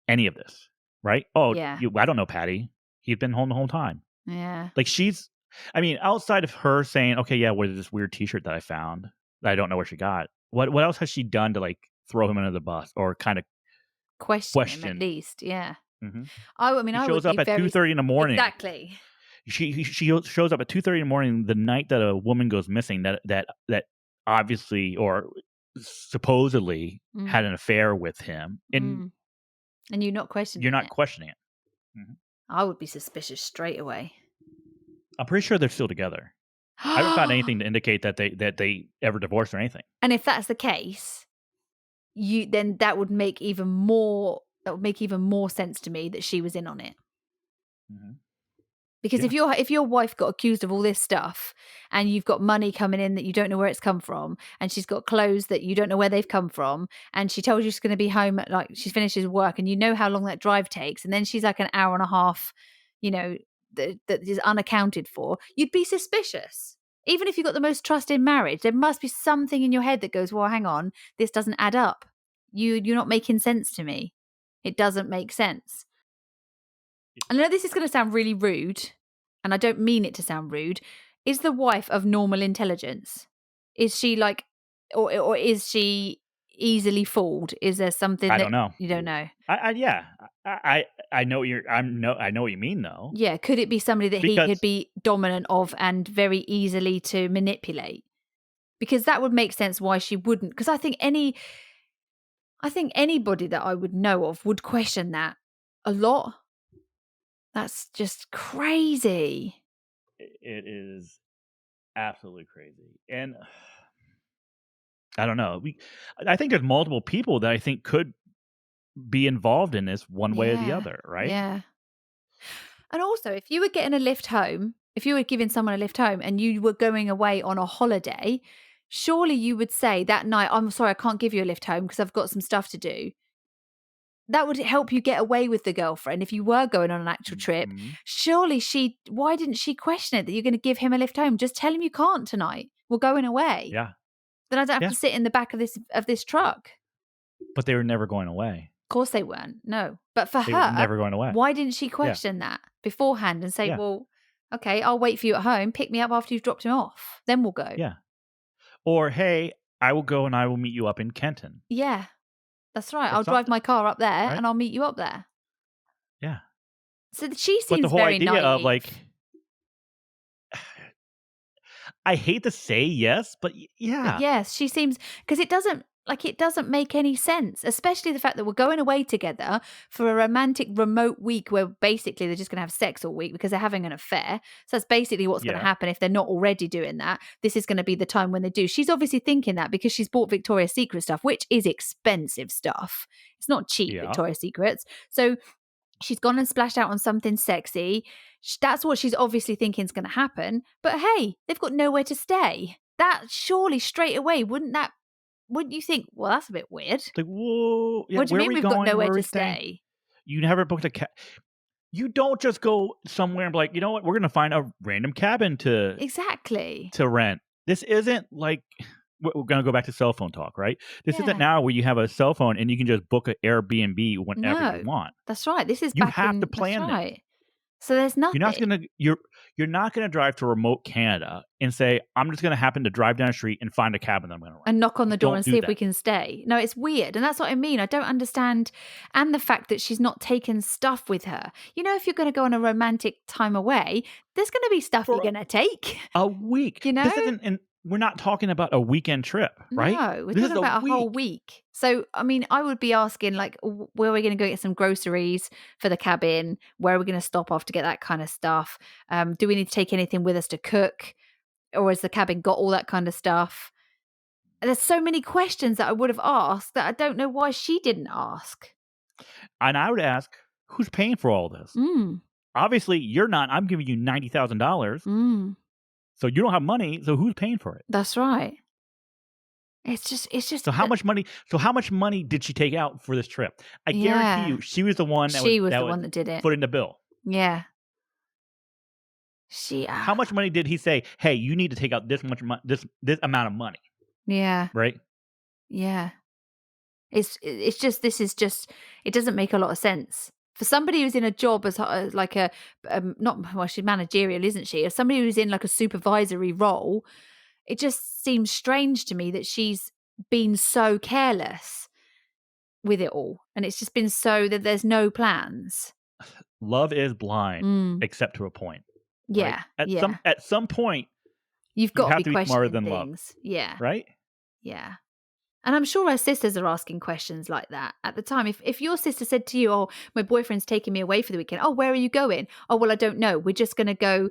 Speaker 1: any of this? Right? Oh,
Speaker 2: yeah.
Speaker 1: I don't know, Patty. He's been home the whole time.
Speaker 2: Yeah.
Speaker 1: Like outside of her saying, okay, yeah, where's this weird T-shirt that I found that I don't know where she got? What else has she done to like throw him under the bus or kind of
Speaker 2: question him at least? Yeah.
Speaker 1: Mm-hmm.
Speaker 2: I mean,
Speaker 1: he shows up at 2:30 in the morning.
Speaker 2: Exactly.
Speaker 1: She shows up at 2:30 in the morning the night that a woman goes missing that obviously or supposedly had an affair with him, and
Speaker 2: you're not questioning.
Speaker 1: You're not questioning it. Mm-hmm.
Speaker 2: I would be suspicious straight away.
Speaker 1: I'm pretty sure they're still together. I haven't found anything to indicate that they ever divorced or anything.
Speaker 2: And if that's the case, then that would make even more sense to me that she was in on it.
Speaker 1: Mm-hmm.
Speaker 2: Because if your wife got accused of all this stuff and you've got money coming in that you don't know where it's come from, and she's got clothes that you don't know where they've come from, and she tells you she's going to be home at like she finishes work, and you know how long that drive takes, and then she's like an hour and a half, that is unaccounted for, you'd be suspicious. Even if you've got the most trust in marriage, there must be something in your head that goes, well, hang on, this doesn't add up. You're not making sense to me. It doesn't make sense. I know this is going to sound really rude, and I don't mean it to sound rude. Is the wife of normal intelligence? Is she like, or is she easily fooled? Is there something
Speaker 1: I don't know.
Speaker 2: You don't know?
Speaker 1: I know I know what you mean though.
Speaker 2: Yeah, could it be somebody that he could be dominant of and very easily to manipulate? Because that would make sense why she wouldn't. Because I think anybody that I would know of would question that a lot. That's just crazy.
Speaker 1: It is absolutely crazy. And I don't know. I think there's multiple people that I think could be involved in this one way or the other, right?
Speaker 2: Yeah. And also, if you were getting a lift home, if you were giving someone a lift home and you were going away on a holiday, surely you would say that night, I'm sorry, I can't give you a lift home because I've got some stuff to do. That would help you get away with the girlfriend if you were going on an actual trip. Surely why didn't she question it that you're going to give him a lift home? Just tell him you can't tonight. We're going away.
Speaker 1: Yeah.
Speaker 2: Then I don't have to sit in the back of this truck.
Speaker 1: But they were never going away.
Speaker 2: Of course they weren't. No. But for
Speaker 1: they
Speaker 2: her,
Speaker 1: were never going away.
Speaker 2: Why didn't she question that beforehand and say, well, okay, I'll wait for you at home. Pick me up after you've dropped him off. Then we'll go.
Speaker 1: Yeah. Or, hey, I will go and I will meet you up in Kenton.
Speaker 2: Yeah. That's right. I'll drive my car up there and I'll meet you up there.
Speaker 1: Yeah.
Speaker 2: So she seems
Speaker 1: but the whole
Speaker 2: very
Speaker 1: idea
Speaker 2: naive.
Speaker 1: of like, I hate to say yes, but
Speaker 2: But
Speaker 1: yeah.
Speaker 2: yes, she seems, because it doesn't make any sense, especially the fact that we're going away together for a romantic remote week where basically they're just going to have sex all week because they're having an affair. So that's basically what's going to
Speaker 1: Yeah.
Speaker 2: happen if they're not already doing that. This is going to be the time when they do. She's obviously thinking that because she's bought Victoria's Secret stuff, which is expensive stuff. It's not cheap,
Speaker 1: Yeah.
Speaker 2: Victoria's Secrets. So she's gone and splashed out on something sexy. That's what she's obviously thinking is going to happen. But hey, they've got nowhere to stay. That surely straight away, wouldn't you think, well, that's a bit weird?
Speaker 1: It's like, whoa. Yeah,
Speaker 2: What do you
Speaker 1: where are
Speaker 2: mean
Speaker 1: we
Speaker 2: we've got
Speaker 1: going?
Speaker 2: nowhere
Speaker 1: Where are
Speaker 2: to
Speaker 1: we staying?
Speaker 2: stay?
Speaker 1: You never booked a You don't just go somewhere and be like, you know what? We're going to find a random cabin to
Speaker 2: Exactly.
Speaker 1: rent. This isn't like we're going to go back to cell phone talk, right? This isn't
Speaker 2: Yeah.
Speaker 1: now where you have a cell phone and you can just book an Airbnb whenever
Speaker 2: No,
Speaker 1: you want.
Speaker 2: that's right. This is
Speaker 1: You
Speaker 2: back
Speaker 1: have
Speaker 2: in.
Speaker 1: to
Speaker 2: That's
Speaker 1: plan this.
Speaker 2: right. So there's
Speaker 1: You're not
Speaker 2: nothing.
Speaker 1: gonna you're not gonna drive to remote Canada and say, I'm just gonna happen to drive down the street and find a cabin that I'm gonna rent.
Speaker 2: And knock on the
Speaker 1: You
Speaker 2: door
Speaker 1: don't
Speaker 2: and
Speaker 1: do
Speaker 2: see if we
Speaker 1: that.
Speaker 2: can stay. No, it's weird. And that's what I mean. I don't understand. And the fact that she's not taken stuff with her. You know, if you're going to go on a romantic time away, there's going to be stuff you're
Speaker 1: For
Speaker 2: going to take.
Speaker 1: a week.
Speaker 2: You know?
Speaker 1: This isn't and we're not talking about a weekend trip, right?
Speaker 2: No, we're
Speaker 1: This is
Speaker 2: talking
Speaker 1: a
Speaker 2: about a whole
Speaker 1: week.
Speaker 2: week. So, I mean, I would be asking, like, where are we going to go get some groceries for the cabin? Where are we going to stop off to get that kind of stuff? Do we need to take anything with us to cook? Or has the cabin got all that kind of stuff? There's so many questions that I would have asked that I don't know why she didn't ask.
Speaker 1: And I would ask, who's paying for all this? Obviously, you're not. I'm giving you $90,000. So you don't have money. So who's paying for it?
Speaker 2: That's right. It's just.
Speaker 1: So how much money did she take out for this trip? I guarantee you, she was the one that
Speaker 2: that did it.
Speaker 1: Put in the bill.
Speaker 2: Yeah.
Speaker 1: How much money did he say? Hey, you need to take out this much money, this amount of money.
Speaker 2: Yeah.
Speaker 1: Right.
Speaker 2: Yeah. It's just, this is just, it doesn't make a lot of sense. For somebody who's in a job as like a, she's managerial, isn't she? As somebody who's in like a supervisory role, it just seems strange to me that she's been so careless with it all. And it's just been so that there's no plans.
Speaker 1: Love is blind, except to a point.
Speaker 2: Yeah.
Speaker 1: Right? At some point,
Speaker 2: you've got
Speaker 1: to be smarter than
Speaker 2: things.
Speaker 1: love.
Speaker 2: Yeah.
Speaker 1: Right?
Speaker 2: Yeah. And I'm sure her sisters are asking questions like that at the time. If your sister said to you, oh, my boyfriend's taking me away for the weekend. Oh, where are you going? Oh, well, I don't know. We're just going to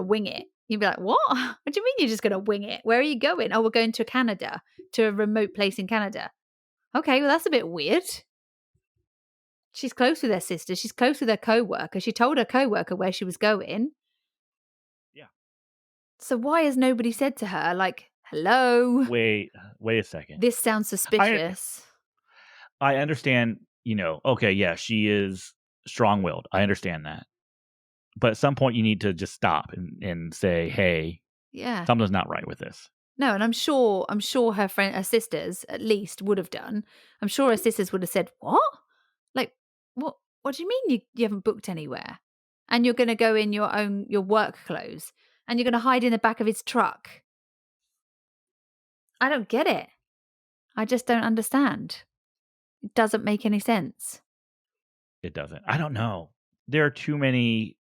Speaker 2: wing it. You'd be like, what? What do you mean you're just going to wing it? Where are you going? Oh, we're going to Canada, to a remote place in Canada. Okay, well, that's a bit weird. She's close with her sister. She's close with her co-worker. She told her co-worker where she was going.
Speaker 1: Yeah.
Speaker 2: So why has nobody said to her, like, hello?
Speaker 1: Wait a second.
Speaker 2: This sounds suspicious.
Speaker 1: I understand, okay, yeah, she is strong-willed. I understand that. But at some point you need to just stop and say, hey, something's not right with this.
Speaker 2: No, and I'm sure her sisters at least would have done. I'm sure her sisters would have said, what? Like, what do you mean you haven't booked anywhere? And you're going to go in your work clothes and you're going to hide in the back of his truck? I don't get it. I just don't understand. It doesn't make any sense.
Speaker 1: It doesn't. I don't know. There are too many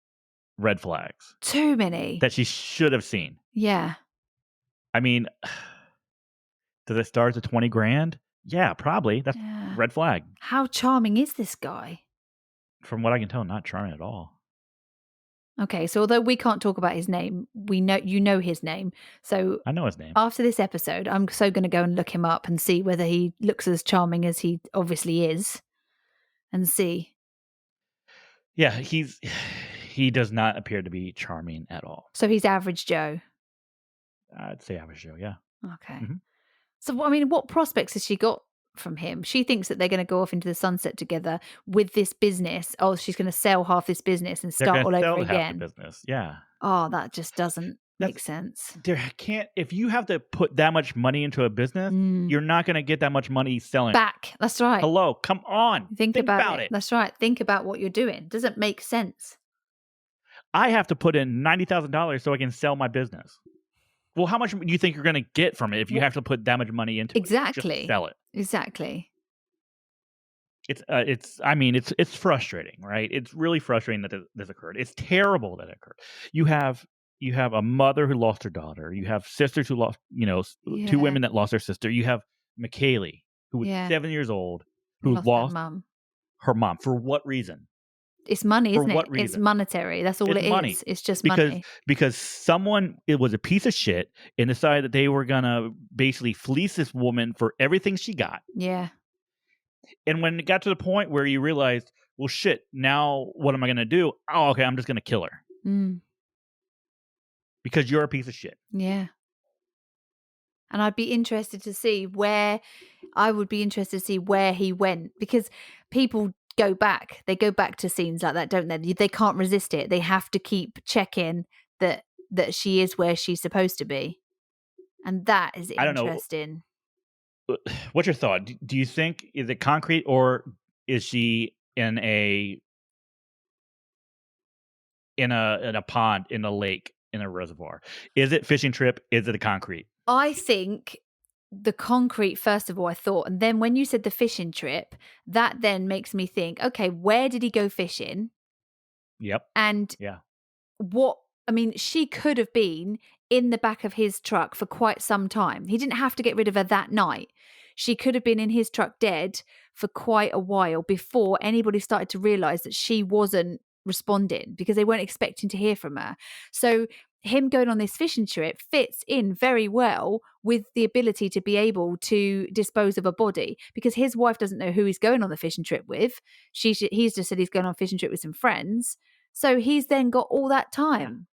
Speaker 1: red flags.
Speaker 2: Too many.
Speaker 1: That she should have seen.
Speaker 2: Yeah.
Speaker 1: I mean, does it start at $20,000? Yeah, probably. That's red flag.
Speaker 2: How charming is this guy?
Speaker 1: From what I can tell, not charming at all.
Speaker 2: Okay, so although we can't talk about his name, we know you know his name. So
Speaker 1: I know his name.
Speaker 2: After this episode, I'm so going to go and look him up and see whether he looks as charming as he obviously is, and see.
Speaker 1: Yeah, he does not appear to be charming at all.
Speaker 2: So he's average Joe.
Speaker 1: I'd say average Joe, yeah.
Speaker 2: Okay.
Speaker 1: Mm-hmm.
Speaker 2: So I mean, what prospects has she got from him? She thinks that they're going to go off into the sunset together with this business. Oh, she's going to sell half this business and start all over again.
Speaker 1: Half the business, yeah.
Speaker 2: Oh, that just doesn't make sense.
Speaker 1: If you have to put that much money into a business, you're not going to get that much money selling
Speaker 2: back. That's right.
Speaker 1: Hello, come on.
Speaker 2: Think about it. That's right. Think about what you're doing. Doesn't make sense.
Speaker 1: I have to put in $90,000 so I can sell my business. Well, how much do you think you're going to get from it if you have to put that much money into it? Just to sell it.
Speaker 2: Exactly.
Speaker 1: It's frustrating, right? It's really frustrating that this occurred. It's terrible that it occurred. You have, you have a mother who lost her daughter. You have sisters who lost, two women that lost their sister. You have McKaylee, who was 7 years old, who
Speaker 2: lost their
Speaker 1: lost
Speaker 2: mum.
Speaker 1: her mom. For what reason?
Speaker 2: It's money,
Speaker 1: For
Speaker 2: isn't
Speaker 1: what
Speaker 2: it? It's
Speaker 1: reason?
Speaker 2: monetary. That's all
Speaker 1: It's
Speaker 2: it
Speaker 1: money.
Speaker 2: is. It's just
Speaker 1: Because
Speaker 2: money.
Speaker 1: someone, it was a piece of shit, and decided that they were gonna basically fleece this woman for everything she got.
Speaker 2: Yeah.
Speaker 1: And when it got to the point where you realized, well, shit, now what am I gonna do? Oh, okay, I'm just gonna kill her. Because you're a piece of shit.
Speaker 2: Yeah. And I'd be interested to see where he went, because people go back. They go back to scenes like that, don't they? They can't resist it. They have to keep checking that she is where she's supposed to be. And that is interesting.
Speaker 1: I don't know. What's your thought? Do you think, is it concrete, or is she in a pond, in a lake, in a reservoir? Is it fishing trip? Is it a concrete?
Speaker 2: I think the concrete, first of all, I thought, and then when you said the fishing trip, that then makes me think, okay, where did he go fishing?
Speaker 1: Yep.
Speaker 2: And
Speaker 1: yeah.
Speaker 2: She could have been in the back of his truck for quite some time. He didn't have to get rid of her that night. She could have been in his truck dead for quite a while before anybody started to realize that she wasn't responding, because they weren't expecting to hear from her. So him going on this fishing trip fits in very well with the ability to be able to dispose of a body, because his wife doesn't know who he's going on the fishing trip with. He's just said he's going on a fishing trip with some friends. So he's then got all that time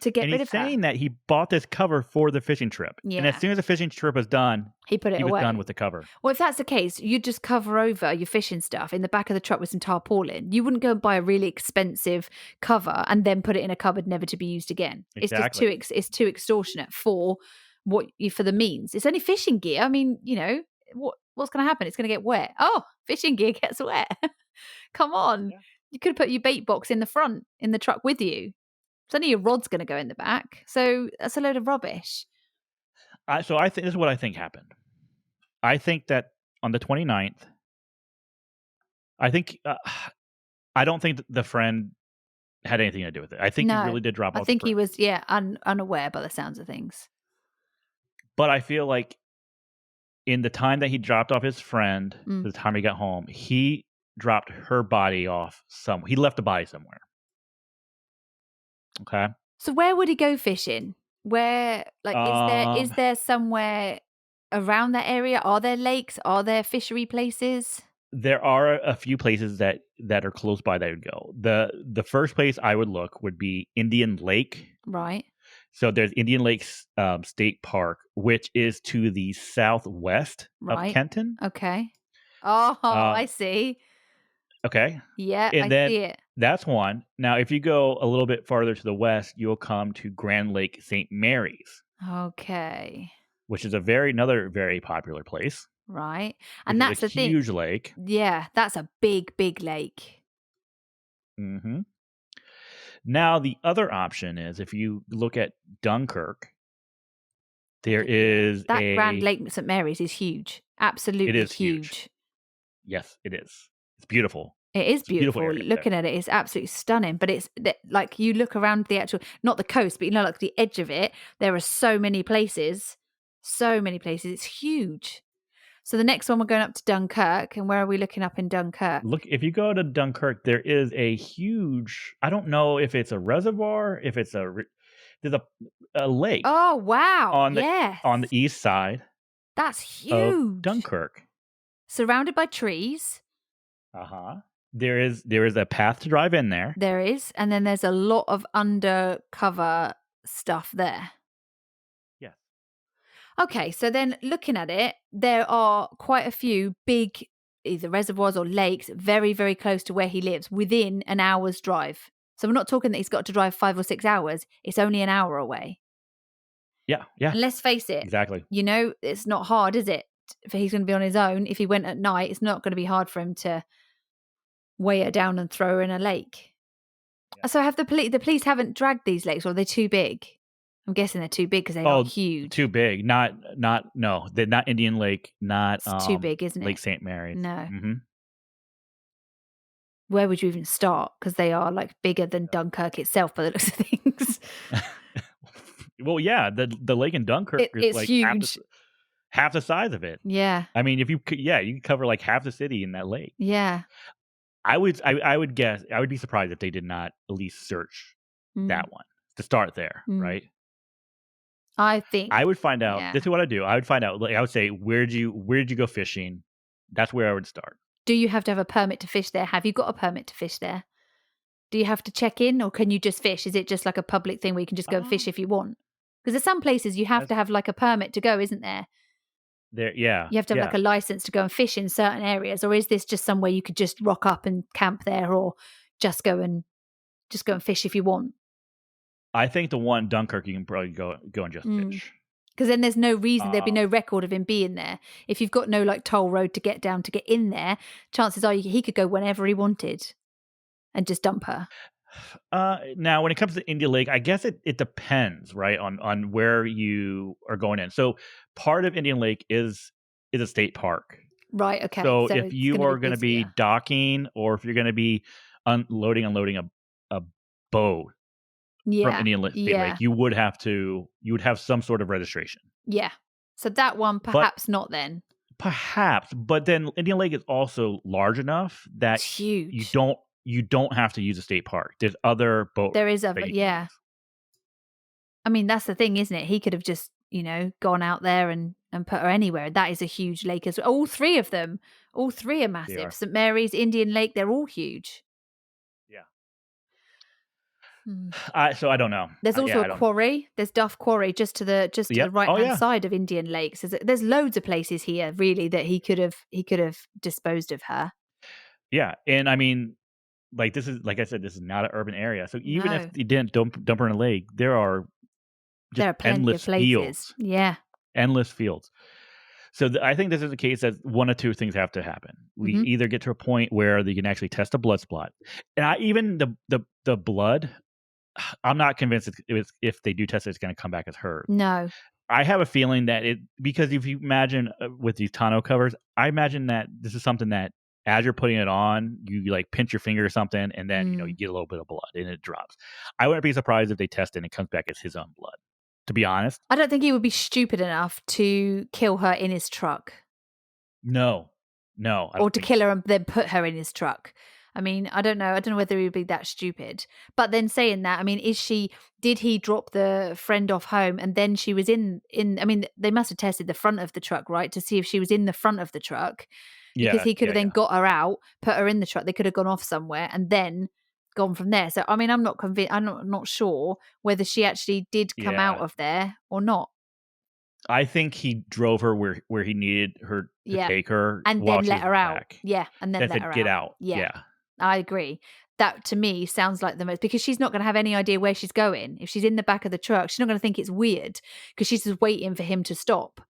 Speaker 2: to get rid of her.
Speaker 1: And he's saying that he bought this cover for the fishing trip.
Speaker 2: Yeah.
Speaker 1: And as soon as the fishing trip was done,
Speaker 2: he put it away.
Speaker 1: Was done with the cover.
Speaker 2: Well, if that's the case, you'd just cover over your fishing stuff in the back of the truck with some tarpaulin. You wouldn't go and buy a really expensive cover and then put it in a cupboard never to be used again.
Speaker 1: Exactly.
Speaker 2: It's too extortionate for the means. It's only fishing gear. I mean, what's going to happen? It's going to get wet. Oh, fishing gear gets wet. Come on. Yeah. You could have put your bait box in the front, in the truck with you. It's only your rod's going to go in the back. So that's a load of rubbish.
Speaker 1: So I think this is what I think happened. I think that on the 29th, I don't think the friend had anything to do with it. I think he really did drop off.
Speaker 2: I think he was, unaware by the sounds of things.
Speaker 1: But I feel like in the time that he dropped off his friend, the time he got home, he dropped her body off somewhere. He left the body somewhere. Okay.
Speaker 2: So where would he go fishing? Where, is there somewhere around that area? Are there lakes? Are there fishery places?
Speaker 1: There are a few places that are close by that would go. The first place I would look would be Indian Lake.
Speaker 2: Right.
Speaker 1: So there's Indian Lake State Park, which is to the southwest of Kenton.
Speaker 2: Okay. Oh, I see.
Speaker 1: Okay.
Speaker 2: Yeah, I see it.
Speaker 1: That's one. Now, if you go a little bit farther to the west, you'll come to Grand Lake St. Mary's.
Speaker 2: Okay.
Speaker 1: Which is another very popular place.
Speaker 2: Right. And that's a
Speaker 1: huge lake.
Speaker 2: Yeah, that's a big, big lake.
Speaker 1: Mm-hmm. Now, the other option is, if you look at Dunkirk, there is
Speaker 2: that Grand Lake St. Mary's is huge. Absolutely
Speaker 1: it is
Speaker 2: huge.
Speaker 1: Yes, it is. It's beautiful.
Speaker 2: It is beautiful. Looking at it is absolutely stunning. But it's like, you look around the actual, not the coast, but like the edge of it, there are so many places. So many places. It's huge. So the next one, we're going up to Dunkirk. And where are we looking up in Dunkirk?
Speaker 1: Look, if you go to Dunkirk, there is a huge, I don't know if it's a reservoir, if it's there's a lake.
Speaker 2: Oh, wow.
Speaker 1: On the east side.
Speaker 2: That's huge.
Speaker 1: Of Dunkirk.
Speaker 2: Surrounded by trees.
Speaker 1: Uh-huh. There is a path to drive in there.
Speaker 2: There is. And then there's a lot of undercover stuff there.
Speaker 1: Yes.
Speaker 2: Okay, so then looking at it, there are quite a few big either reservoirs or lakes very, very close to where he lives, within an hour's drive. So we're not talking that he's got to drive 5 or 6 hours. It's only an hour away.
Speaker 1: Yeah.
Speaker 2: And let's face it.
Speaker 1: Exactly.
Speaker 2: It's not hard, is it? For he's going to be on his own. If he went at night, it's not going to be hard for him to weigh her down and throw her in a lake. Yeah. So have the police haven't dragged these lakes, or are they too big? I'm guessing they're too big because they're not huge.
Speaker 1: Too big. No, they're not Indian Lake, not
Speaker 2: it's too big, isn't it?
Speaker 1: Lake St. Mary's.
Speaker 2: No.
Speaker 1: Mm-hmm.
Speaker 2: where would you even start? Because they are like bigger than Dunkirk itself by the looks of things.
Speaker 1: Well, yeah, the lake in Dunkirk is
Speaker 2: It's
Speaker 1: like
Speaker 2: huge.
Speaker 1: half the size of it.
Speaker 2: Yeah.
Speaker 1: I mean, if you could, yeah, you could cover like half the city in that lake.
Speaker 2: Yeah.
Speaker 1: I would guess I would be surprised if they did not at least search
Speaker 2: Mm,
Speaker 1: that one to start there,
Speaker 2: mm.
Speaker 1: right?
Speaker 2: I think,
Speaker 1: I would find out.
Speaker 2: yeah.
Speaker 1: This is what I do. I would find out. Like I would say, where did you go fishing? That's where I would start.
Speaker 2: Do you have to have a permit to fish there? Have you got a permit to fish there? Do you have to check in, or can you just fish? Is it just like a public thing where you can just go and fish
Speaker 1: Um,
Speaker 2: if you want? Because there's some places you have
Speaker 1: that's
Speaker 2: to have like a permit to go, isn't there?
Speaker 1: there. Yeah,
Speaker 2: You have to have like
Speaker 1: yeah.
Speaker 2: a license to go and fish in certain areas, or is this just somewhere you could just rock up and camp there, or just go and fish if you want?
Speaker 1: I think the one Dunkirk you can probably go and just fish.
Speaker 2: Because then there's no reason, there'd be
Speaker 1: Um,
Speaker 2: no record of him being there. If you've got no like toll road to get down to get in there, chances are he could go whenever he wanted and just dump her.
Speaker 1: Now when it comes to Indian Lake, I guess it depends, right, on where you are going in. So part of Indian Lake is a state park.
Speaker 2: Right, okay.
Speaker 1: So
Speaker 2: So
Speaker 1: if
Speaker 2: it's
Speaker 1: you
Speaker 2: going to
Speaker 1: are
Speaker 2: be
Speaker 1: going to be
Speaker 2: busier.
Speaker 1: docking, or if you're going to be unloading a boat from
Speaker 2: Yeah,
Speaker 1: State Lake,
Speaker 2: yeah,
Speaker 1: you would have some sort of registration.
Speaker 2: yeah. So that one,
Speaker 1: But
Speaker 2: perhaps not then.
Speaker 1: perhaps, but then Indian Lake is also large enough that
Speaker 2: It's
Speaker 1: you
Speaker 2: huge.
Speaker 1: don't you don't have to use a state park. There's other boat
Speaker 2: There is
Speaker 1: that
Speaker 2: other,
Speaker 1: you can
Speaker 2: yeah.
Speaker 1: use.
Speaker 2: I mean, that's the thing, isn't it? He could have just, gone out there and put her anywhere. That is a huge lake as well. All three of them, all three are
Speaker 1: They
Speaker 2: massive.
Speaker 1: are.
Speaker 2: St. Mary's, Indian Lake, they're all huge.
Speaker 1: Yeah.
Speaker 2: Hmm.
Speaker 1: So I don't know.
Speaker 2: There's also
Speaker 1: Yeah,
Speaker 2: a
Speaker 1: I don't know.
Speaker 2: quarry. There's Duff Quarry just to the
Speaker 1: Yep.
Speaker 2: right
Speaker 1: Oh
Speaker 2: hand
Speaker 1: yeah.
Speaker 2: side of Indian Lakes. There's loads of places here really that he could have disposed of her.
Speaker 1: Yeah. And I mean, like this is like I said, this is not an urban area. So even if
Speaker 2: No,
Speaker 1: you didn't dump her in a lake, there are
Speaker 2: there
Speaker 1: just
Speaker 2: are plenty of
Speaker 1: endless
Speaker 2: places.
Speaker 1: fields.
Speaker 2: Yeah.
Speaker 1: Endless fields. So I think this is the case that one of two things have to happen. We
Speaker 2: Hmm.
Speaker 1: either get to a point where they can actually test a blood spot, and even the blood, I'm not convinced if they do test it, it's going to come back as hers.
Speaker 2: No.
Speaker 1: I have a feeling that because if you imagine with these tonneau covers, I imagine that this is something that as you're putting it on, you like pinch your finger or something, and then you
Speaker 2: Mm.
Speaker 1: get a little bit of blood and it drops. I wouldn't be surprised if they test it and it comes back as his own blood. To be honest,
Speaker 2: I don't think he would be stupid enough to kill her in his truck.
Speaker 1: no, I
Speaker 2: Or
Speaker 1: don't
Speaker 2: to
Speaker 1: think
Speaker 2: kill
Speaker 1: so.
Speaker 2: her and then put her in his truck. I mean, I don't know. I don't know whether he would be that stupid. But then saying that, I mean, did he drop the friend off home and then she was I mean, they must have tested the front of the truck, right? To see if she was in the front of the truck, because
Speaker 1: Yeah,
Speaker 2: he could
Speaker 1: yeah,
Speaker 2: have then
Speaker 1: yeah,
Speaker 2: got her out, put her in the truck. They could have gone off somewhere and then gone from there. So, I mean, I'm not convinced. I'm not sure whether she actually did come out
Speaker 1: yeah.
Speaker 2: of there or not.
Speaker 1: I think he drove her where he needed her to
Speaker 2: Yeah.
Speaker 1: take her
Speaker 2: And
Speaker 1: while
Speaker 2: then
Speaker 1: she
Speaker 2: let
Speaker 1: was in
Speaker 2: her
Speaker 1: the
Speaker 2: out.
Speaker 1: back.
Speaker 2: Yeah. And then
Speaker 1: That
Speaker 2: let
Speaker 1: said,
Speaker 2: her
Speaker 1: "Get
Speaker 2: out.
Speaker 1: out."
Speaker 2: Yeah.
Speaker 1: Yeah,
Speaker 2: I agree. That to me sounds like the most, because she's not going to have any idea where she's going. If she's in the back of the truck, she's not going to think it's weird because she's just waiting for him to stop.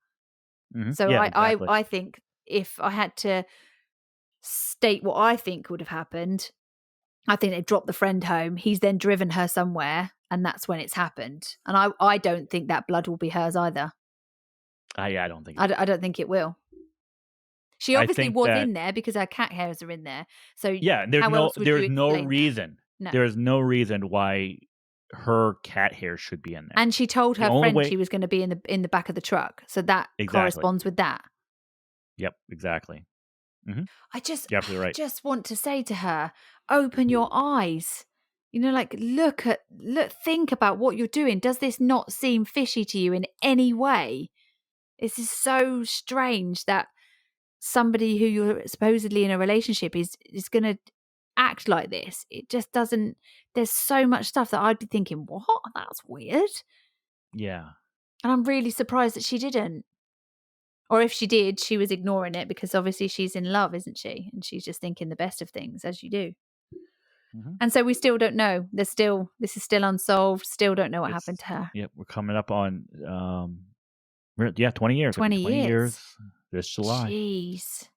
Speaker 2: So
Speaker 1: yeah,
Speaker 2: I, I,
Speaker 1: exactly.
Speaker 2: I think if I had to state what I think would have happened, I think they've dropped the friend home. He's then driven her somewhere, and that's when it's happened. And I don't think that blood will be hers either.
Speaker 1: Yeah, I don't think it
Speaker 2: I,
Speaker 1: will.
Speaker 2: I don't think it will. She
Speaker 1: I
Speaker 2: obviously
Speaker 1: think
Speaker 2: was
Speaker 1: that
Speaker 2: in there because her cat hairs are in there. So
Speaker 1: yeah,
Speaker 2: how else would you
Speaker 1: there's no
Speaker 2: explain that?
Speaker 1: reason.
Speaker 2: No.
Speaker 1: There is no reason why her cat hair should be in there.
Speaker 2: And she told
Speaker 1: The
Speaker 2: her
Speaker 1: only
Speaker 2: friend
Speaker 1: way
Speaker 2: she was going to be in the back of the truck, so that
Speaker 1: exactly.
Speaker 2: corresponds with that.
Speaker 1: Yep, exactly. Mhm.
Speaker 2: I just,
Speaker 1: You're
Speaker 2: I
Speaker 1: absolutely right.
Speaker 2: just want to say to her, open your eyes. Like think about what you're doing. Does this not seem fishy to you in any way? This is so strange that somebody who you're supposedly in a relationship is going to act like this. It just doesn't. There's so much stuff that I'd be thinking, what? That's weird.
Speaker 1: Yeah.
Speaker 2: And I'm really surprised that she didn't. Or if she did, she was ignoring it because obviously she's in love, isn't she? And she's just thinking the best of things, as you do.
Speaker 1: Mhm.
Speaker 2: And so we still don't know. This is still unsolved. Still don't know what happened
Speaker 1: It's
Speaker 2: to her.
Speaker 1: yep, we're coming up on 20 years. It'll be
Speaker 2: 20
Speaker 1: 20
Speaker 2: years.
Speaker 1: years this July.
Speaker 2: Jeez.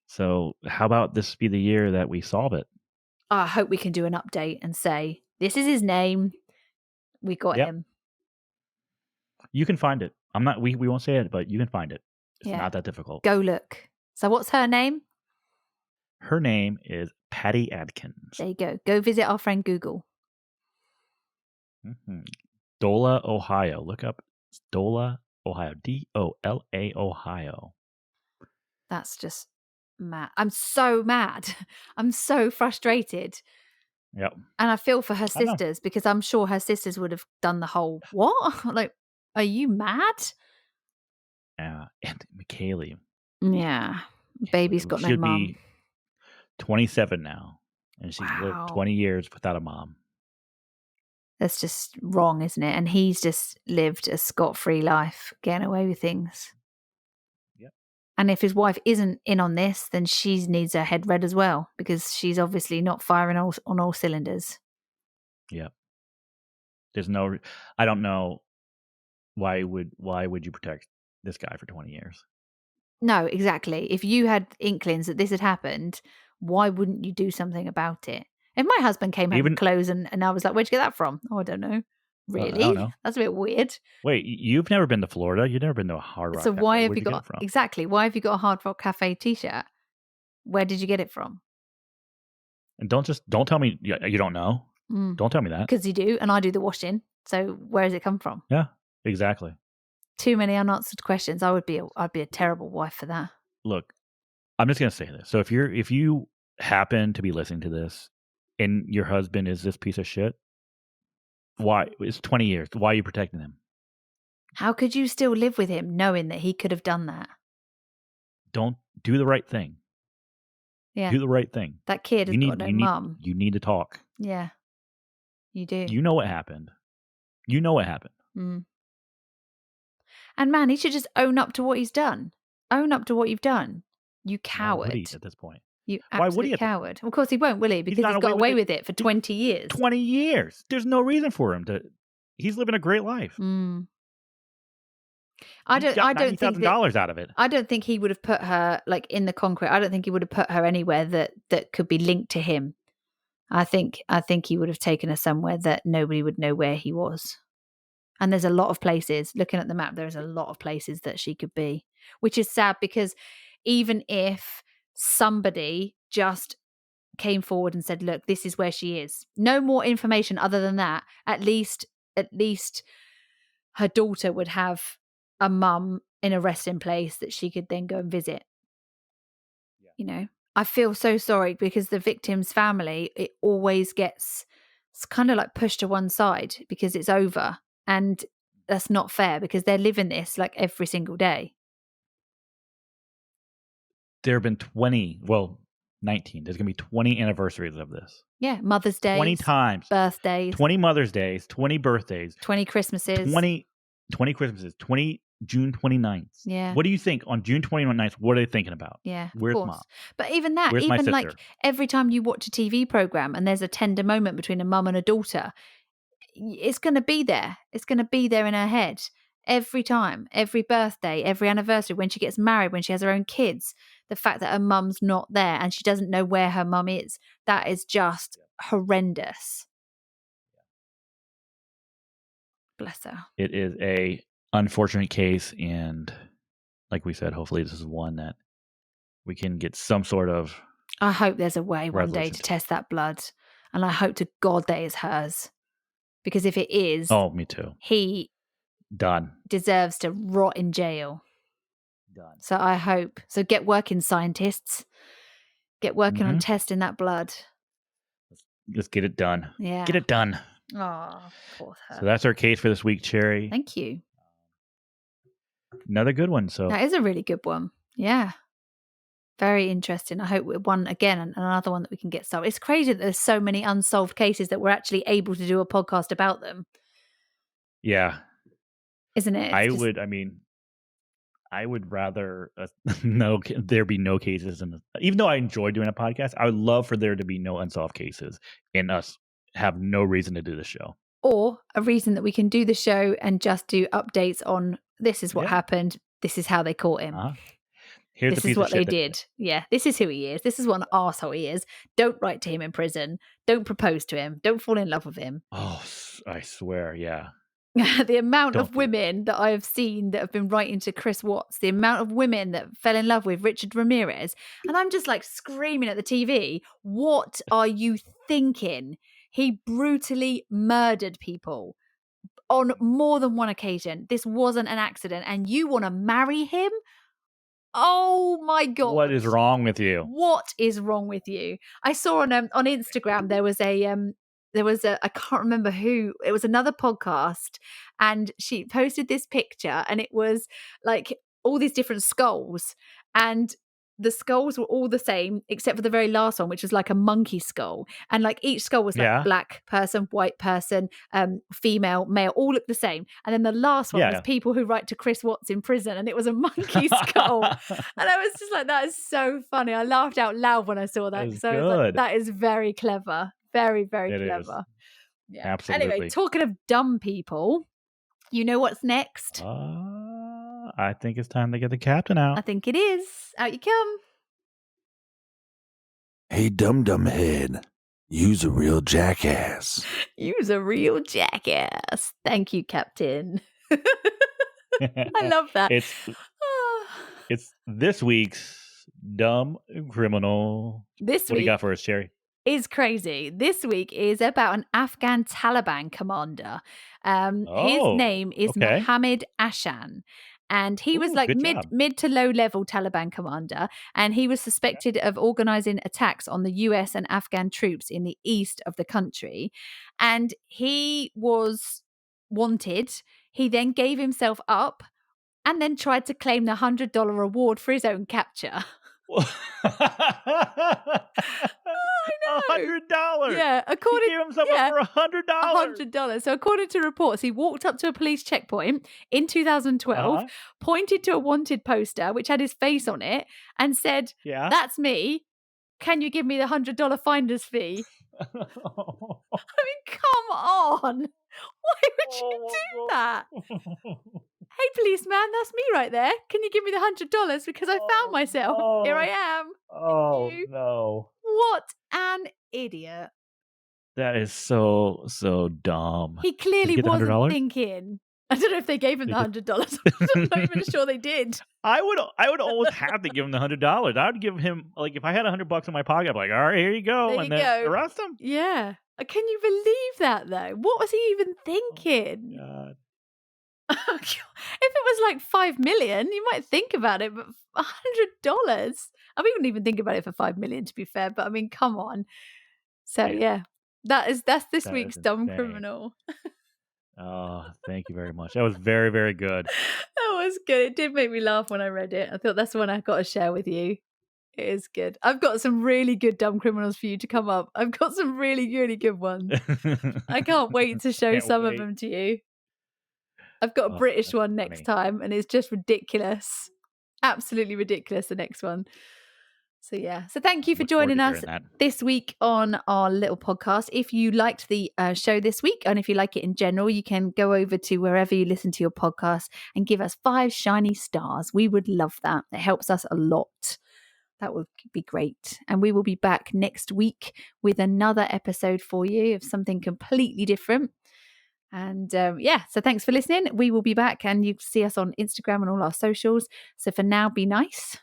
Speaker 1: So, how about this be the year that we solve it?
Speaker 2: I hope we can do an update and say, this is his name. We got
Speaker 1: Yep.
Speaker 2: him.
Speaker 1: You can find it. I'm not we won't say it, but you can find it. It's
Speaker 2: Yeah.
Speaker 1: not that difficult.
Speaker 2: Go look. So what's her name?
Speaker 1: her name is Patti Adkins.
Speaker 2: There you go. Go visit our friend Google.
Speaker 1: Dola, Ohio. Look up Dola, Ohio. Dola, Ohio.
Speaker 2: That's just mad. I'm so mad. I'm so frustrated.
Speaker 1: Yep.
Speaker 2: And I feel for her
Speaker 1: I know.
Speaker 2: sisters because I'm sure her sisters would have done the whole, what? Like, are you mad?
Speaker 1: And McKaylee.
Speaker 2: Yeah. Baby's got no
Speaker 1: She'll
Speaker 2: mum.
Speaker 1: be 27 now. And she's lived
Speaker 2: Wow.
Speaker 1: 20 years without a mom.
Speaker 2: That's just wrong, isn't it? And he's just lived a scot-free life, getting away with things.
Speaker 1: Yep.
Speaker 2: And if his wife isn't in on this, then she needs her head read as well, because she's obviously not firing on all cylinders.
Speaker 1: Yep. There's no, I don't know why would you protect this guy for 20 years?
Speaker 2: No, exactly. If you had inklings that this had happened, why wouldn't you do something about it? If my husband came home with clothes and I was like, where'd you get that from? Oh, I don't know. Really?
Speaker 1: I don't know.
Speaker 2: That's a bit weird.
Speaker 1: Wait, you've never been to Florida? You've never been to a Hard Rock
Speaker 2: So
Speaker 1: Cafe.
Speaker 2: why have
Speaker 1: Where'd
Speaker 2: you
Speaker 1: get
Speaker 2: got
Speaker 1: it from?
Speaker 2: exactly? Why have you got a Hard Rock Cafe t-shirt? Where did you get it from?
Speaker 1: And don't tell me you don't know. Don't tell me that.
Speaker 2: Because you do, and I do the washing. So where does it come from?
Speaker 1: Yeah, exactly.
Speaker 2: Too many unanswered questions. I'd be a terrible wife for that.
Speaker 1: Look, I'm just gonna say this. So if you happen to be listening to this, and your husband is this piece of shit, why? It's 20 years. Why are you protecting him?
Speaker 2: How could you still live with him knowing that he could have done that?
Speaker 1: Don't do the right thing.
Speaker 2: Yeah.
Speaker 1: Do the right thing.
Speaker 2: That kid has got no mum.
Speaker 1: You need to talk.
Speaker 2: Yeah. You do.
Speaker 1: You know what happened. You know what happened.
Speaker 2: Mm. And man, he should just own up to what he's done. Own up to what you've done. You coward.
Speaker 1: Why would he at this point?
Speaker 2: You absolute coward. Of course he won't, will he? Because he's got away with it for 20 years.
Speaker 1: 20 years. There's no reason for him to. He's living a great life.
Speaker 2: I don't think
Speaker 1: $90,000 out of it.
Speaker 2: I don't think he would have put her like in the concrete. I don't think he would have put her anywhere that could be linked to him. I think he would have taken her somewhere that nobody would know where he was. And there's a lot of places, looking at the map, there's a lot of places that she could be, which is sad because even if somebody just came forward and said, look, this is where she is, no more information other than that, at least her daughter would have a mum in a resting place that she could then go and visit. Yeah. You know, I feel so sorry because the victim's family, it always gets kind of like pushed to one side because it's over. And that's not fair because they're living this like every single day.
Speaker 1: There have been 19. There's going to be 20 anniversaries of this.
Speaker 2: Yeah. Mother's Day.
Speaker 1: 20 times.
Speaker 2: Birthdays.
Speaker 1: 20 Mother's Days. 20 birthdays.
Speaker 2: 20 Christmases.
Speaker 1: 20 Christmases. 20 June 29th.
Speaker 2: Yeah.
Speaker 1: What do you think on June 29th? What are they thinking about?
Speaker 2: Yeah.
Speaker 1: Where's mom?
Speaker 2: But even that,
Speaker 1: Where's
Speaker 2: even like every time you watch a TV program and there's a tender moment between a mum and a daughter, it's going to be there. It's going to be there in her head every time, every birthday, every anniversary, when she gets married, when she has her own kids. The fact that her mum's not there and she doesn't know where her mum is, that is just horrendous. Bless her.
Speaker 1: It is a unfortunate case, and like we said, hopefully this is one that we can get some sort of.
Speaker 2: I hope there's a way one day to test that blood, and I hope to God that is hers. Because if it is,
Speaker 1: oh, me too.
Speaker 2: He deserves to rot in jail.
Speaker 1: Done.
Speaker 2: So I hope. So get working, scientists. Get working on testing that blood.
Speaker 1: Let's get it done.
Speaker 2: Yeah.
Speaker 1: Get it done.
Speaker 2: Oh, poor her.
Speaker 1: So that's our case for this week, Cherry.
Speaker 2: Thank you.
Speaker 1: Another good one. So
Speaker 2: that is a really good one. Yeah. Very interesting. I hope one again, another one that we can get solved. It's crazy that there's so many unsolved cases that we're actually able to do a podcast about them.
Speaker 1: Yeah.
Speaker 2: Isn't it?
Speaker 1: I would rather there be no cases. Even though I enjoy doing a podcast, I would love for there to be no unsolved cases and us have no reason to do the show.
Speaker 2: Or a reason that we can do the show and just do updates on this is what happened. This is how they caught him. This is what they did. Yeah, this is who he is. This is what an arsehole he is. Don't write to him in prison. Don't propose to him. Don't fall in love with him.
Speaker 1: Oh, I swear, yeah.
Speaker 2: The amount
Speaker 1: Don't
Speaker 2: of
Speaker 1: do
Speaker 2: women that I have seen that have been writing to Chris Watts, the amount of women that fell in love with Richard Ramirez, and I'm just like screaming at the TV, what are you thinking? He brutally murdered people on more than one occasion. This wasn't an accident, and you want to marry him? Oh my God.
Speaker 1: What is wrong with you?
Speaker 2: What is wrong with you? I saw on Instagram there was a I can't remember who, it was another podcast, and she posted this picture, and it was like all these different skulls, and the skulls were all the same except for the very last one, which was like a monkey skull, and like each skull was like
Speaker 1: Yeah.
Speaker 2: black person, white person, female, male, all looked the same, and then the last one was people who write to Chris Watts in prison, and it was a monkey skull. And I was just like, that is so funny. I laughed out loud when I saw that.
Speaker 1: That is
Speaker 2: So I was like,
Speaker 1: good.
Speaker 2: that is very clever. Very, very
Speaker 1: It is.
Speaker 2: clever. Yeah.
Speaker 1: Absolutely.
Speaker 2: Anyway, talking of dumb people, you know what's next?
Speaker 1: I think it's time to get the captain out.
Speaker 2: I think it is. Out you come.
Speaker 3: Hey, dum-dum head. You's a real jackass.
Speaker 2: You's a real jackass. Thank you, Captain. I love that.
Speaker 1: It's this week's dumb criminal.
Speaker 2: This
Speaker 1: What do
Speaker 2: week
Speaker 1: you got for us, Cherry?
Speaker 2: Is crazy. This week is about an Afghan Taliban commander. His name is Mohammed Ashan. And he was like mid to low level Taliban commander. And he was suspected of organizing attacks on the US and Afghan troops in the east of the country. And he was wanted. He then gave himself up and then tried to claim the $100 reward for his own capture.
Speaker 1: $100.
Speaker 2: Yeah,
Speaker 1: he gave himself up for $100.
Speaker 2: $100. So according to reports, he walked up to a police checkpoint in 2012, pointed to a wanted poster which had his face on it, and said, "That's me. Can you give me the $100 finder's fee?" I mean, come on. Why would you do that? Hey, policeman, that's me right there. Can you give me the $100 because I found myself?
Speaker 1: No.
Speaker 2: Here I am.
Speaker 1: Oh, no.
Speaker 2: What an idiot.
Speaker 1: That is so dumb.
Speaker 2: He clearly wasn't thinking. I don't know if they gave him the $100. I'm not even sure they did.
Speaker 1: I would always have to give him the $100. I would give him, like, if I had $100 in my pocket, I'd be like, all right, here you go.
Speaker 2: There
Speaker 1: and
Speaker 2: you
Speaker 1: then
Speaker 2: go.
Speaker 1: arrest him.
Speaker 2: Yeah. Can you believe that, though? What was he even thinking?
Speaker 1: Oh, God.
Speaker 2: If it was like 5 million, you might think about it, but $100? I wouldn't even think about it for 5 million, to be fair, but I mean, come on. So yeah, that's this week's dumb criminal.
Speaker 1: Oh, thank you very much. That was very, very good.
Speaker 2: That was good. It did make me laugh when I read it. I thought that's the one I've got to share with you. It is good. I've got some really good dumb criminals for you to come up. I've got some really, really good ones. I can't wait to show some of them to you. I've got a British one next time, and it's just ridiculous. Absolutely ridiculous, the next one. So yeah. So thank you for joining us this week on our little podcast. If you liked the show this week, and if you like it in general, you can go over to wherever you listen to your podcast and give us 5 shiny stars. We would love that. It helps us a lot. That would be great. And we will be back next week with another episode for you of something completely different. And so thanks for listening. We will be back, and you can see us on Instagram and all our socials. So for now, be nice.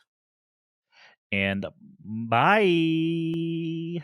Speaker 1: And bye.